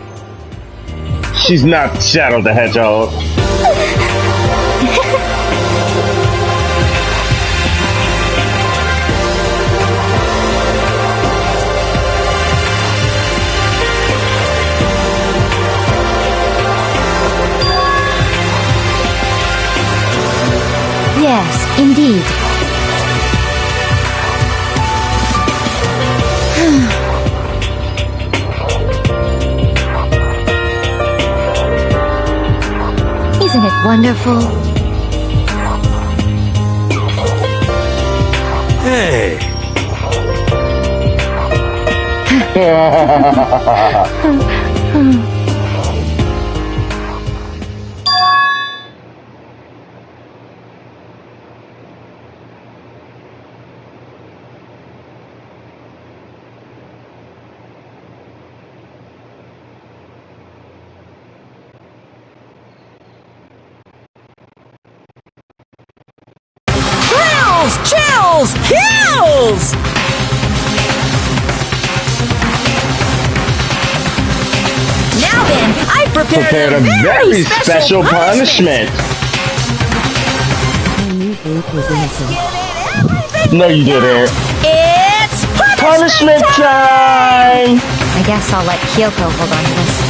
She's not Shadow the Hedgehog. Yes, indeed. Isn't it wonderful? Hey, Chills! Kills! Now then, I prepared a very special punishment. I knew Brooke was innocent. No, you didn't. It's Punishment time! I guess I'll let Kyoko hold on to this.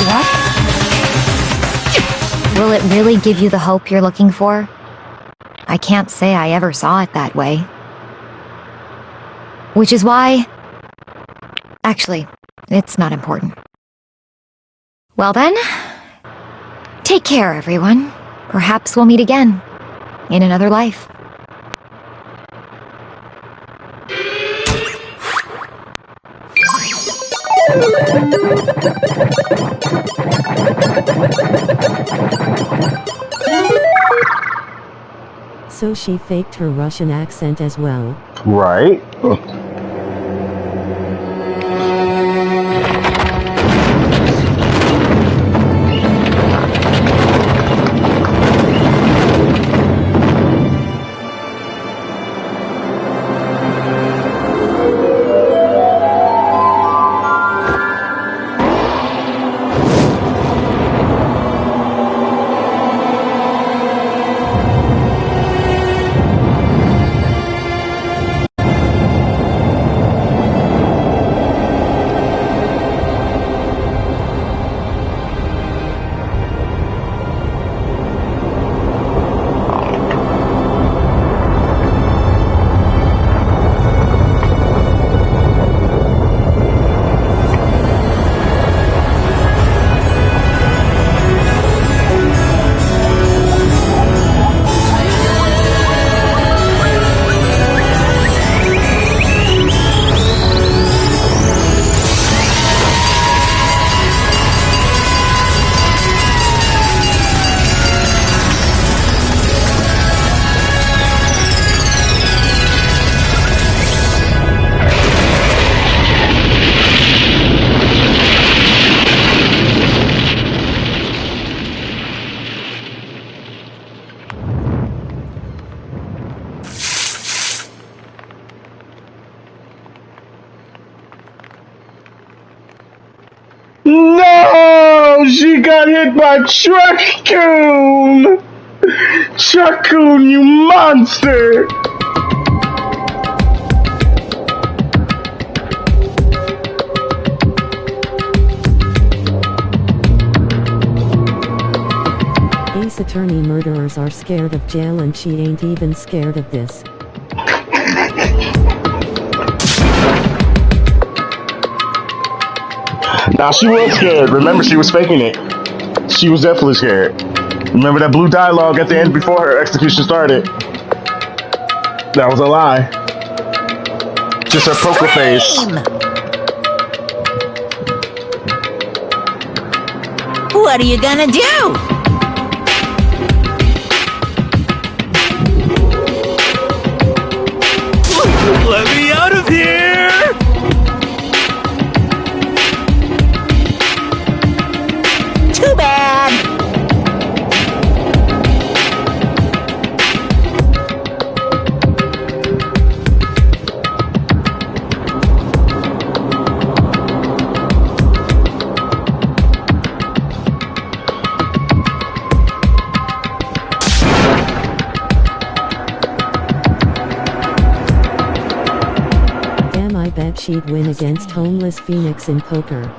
What? Will it really give you the hope you're looking for? I can't say I ever saw it that way. Which is why... Actually, it's not important. Well then, take care, everyone. Perhaps we'll meet again, in another life. So she faked her Russian accent as well. Right? she got hit by Truck-kun! Truck-kun, you monster! Ace Attorney, murderers are scared of jail and she ain't even scared of this. Nah, she was scared. Remember, she was faking it. She was definitely scared. Remember that blue dialogue at the end before her execution started? That was a lie. Just her poker face. What are you gonna do? Let me out of here! Too bad! Damn, I bet she'd win against homeless Phoenix in poker.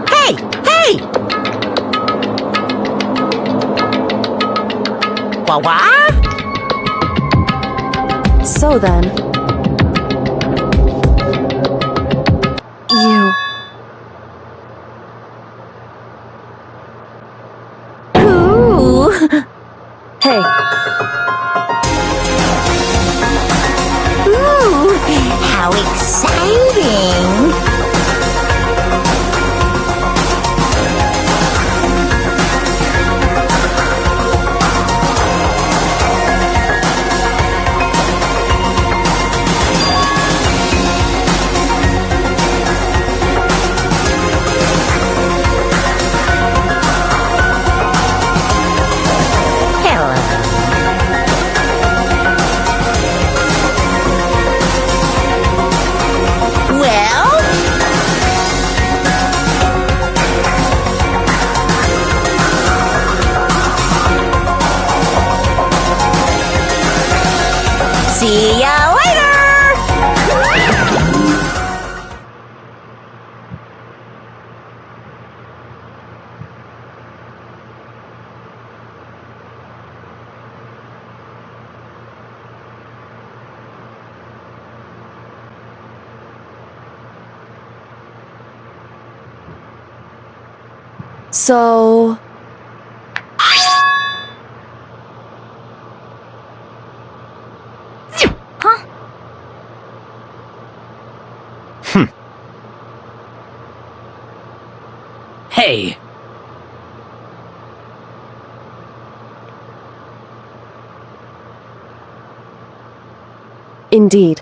Hey! Hey! What? So then, you. Ooh! Hey, Ooh! How exciting! See ya later! so. Hey, Indeed.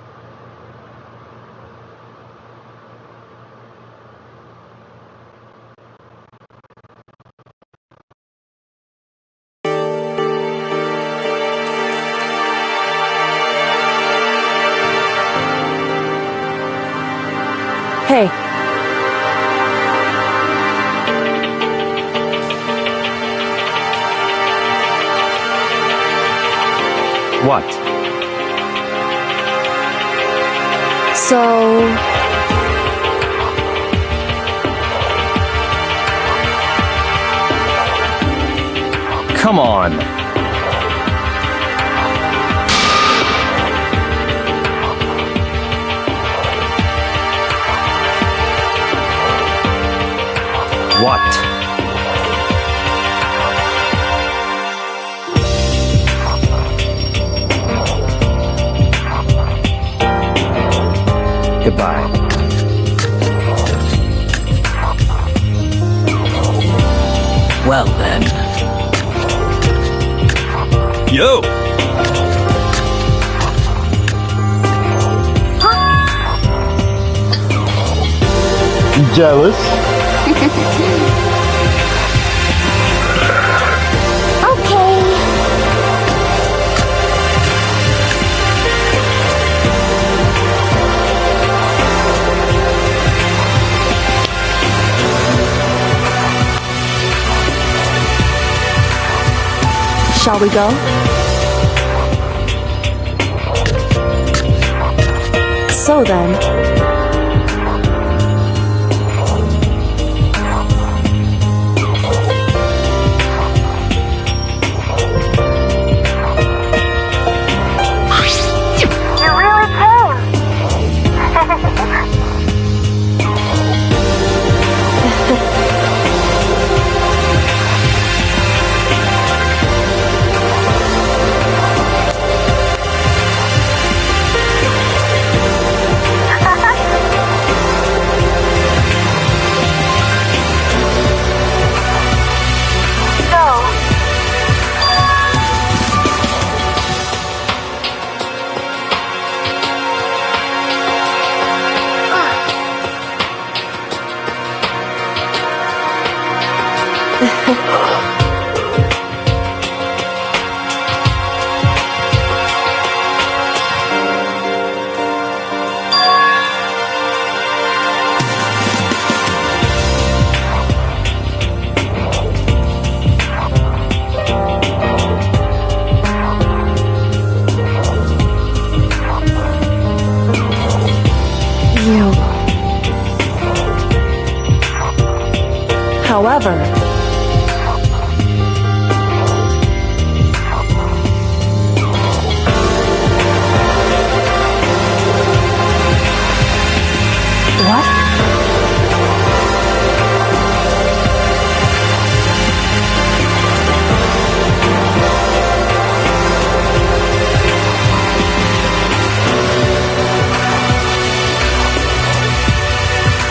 Hey, What? so. Come on. What? Goodbye. well then. Yo! Jealous? Okay. Shall we go? So then... However, what?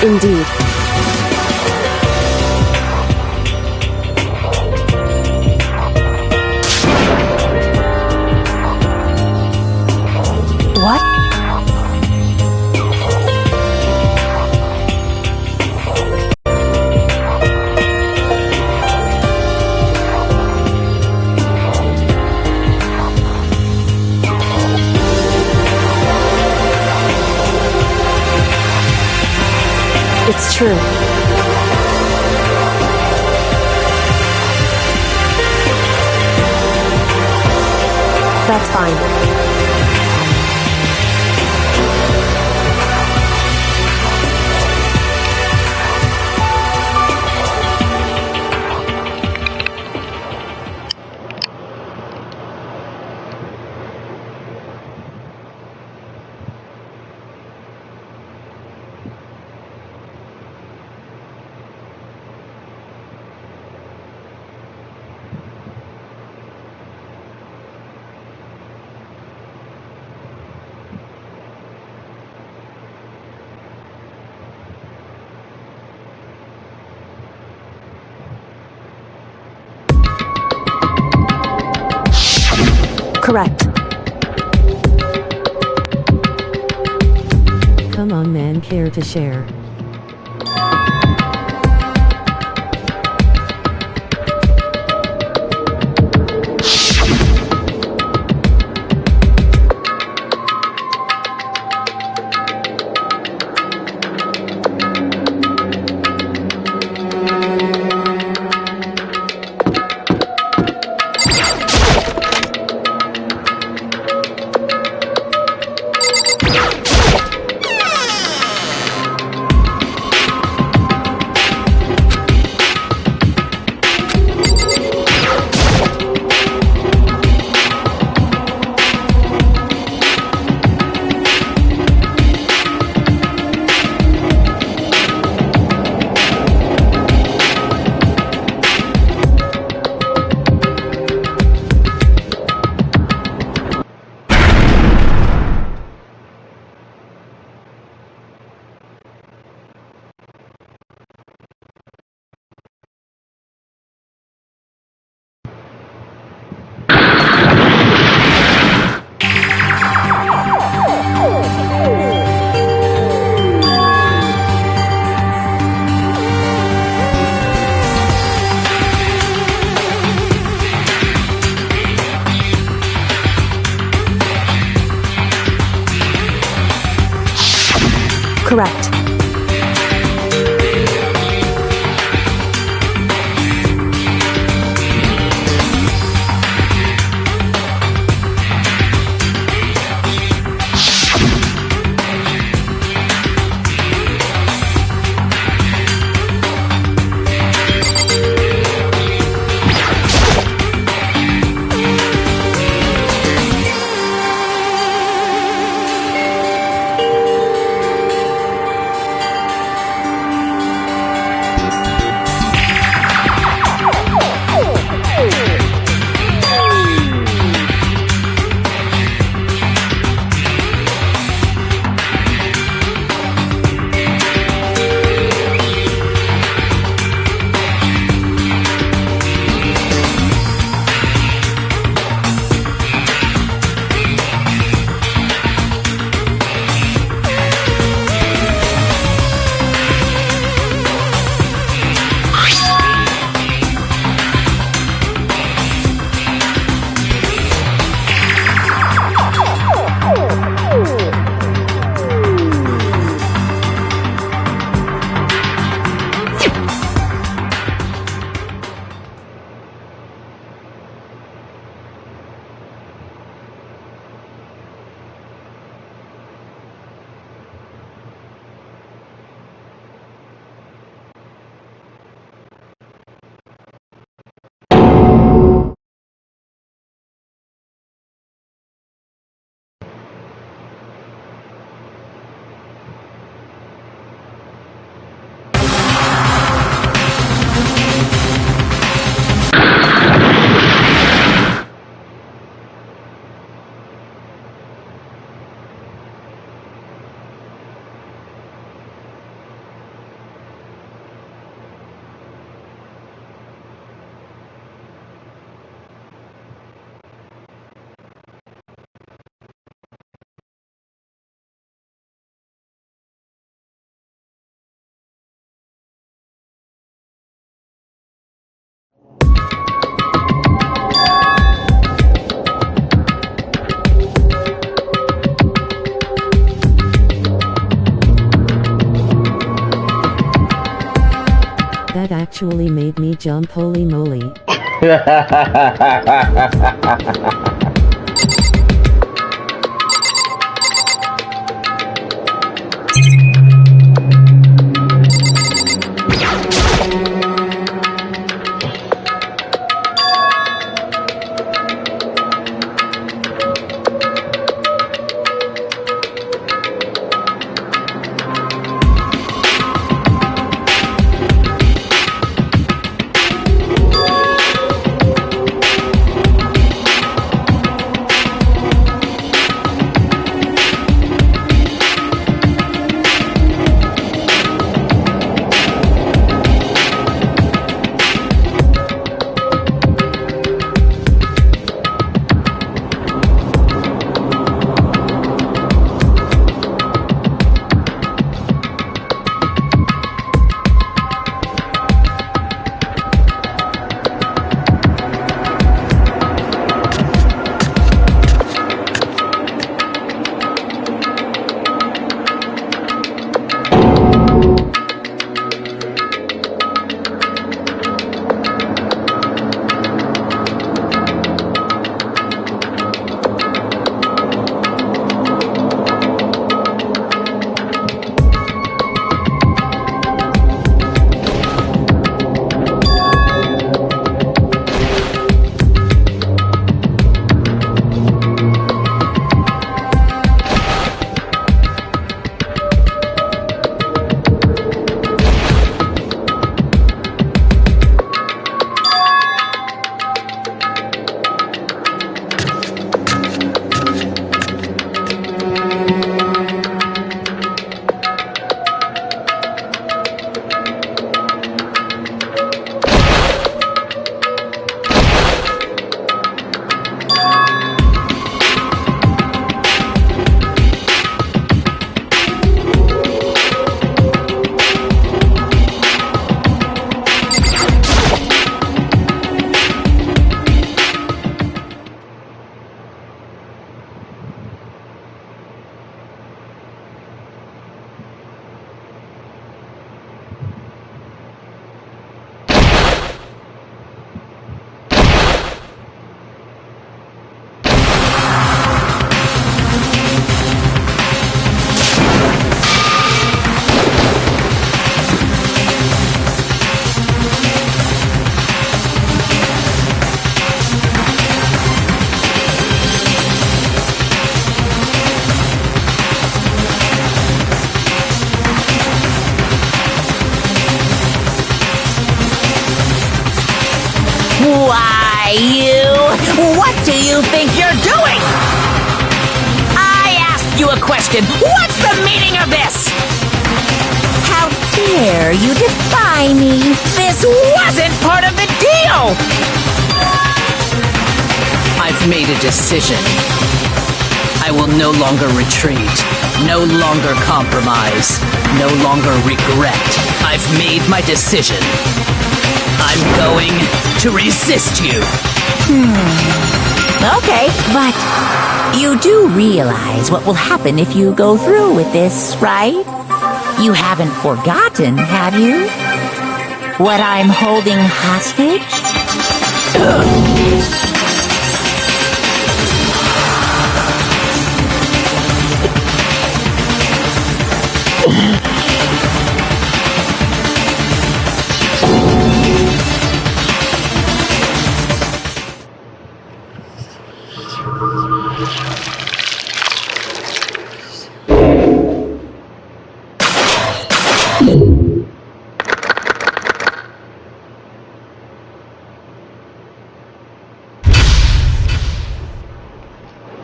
Indeed. What? It's true. That's fine. Correct. Come on, man, care to share? That actually made me jump, holy moly. Why, what do you think you're doing? I asked you a question. What's the meaning of this? How dare you defy me? This wasn't part of the deal! I've made a decision. I will no longer retreat, no longer compromise, no longer regret. I've made my decision. I'm going to resist you. Okay, but you do realize what will happen if you go through with this, right? You haven't forgotten, have you? What I'm holding hostage?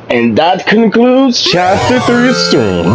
And that concludes Chapter 3 stream.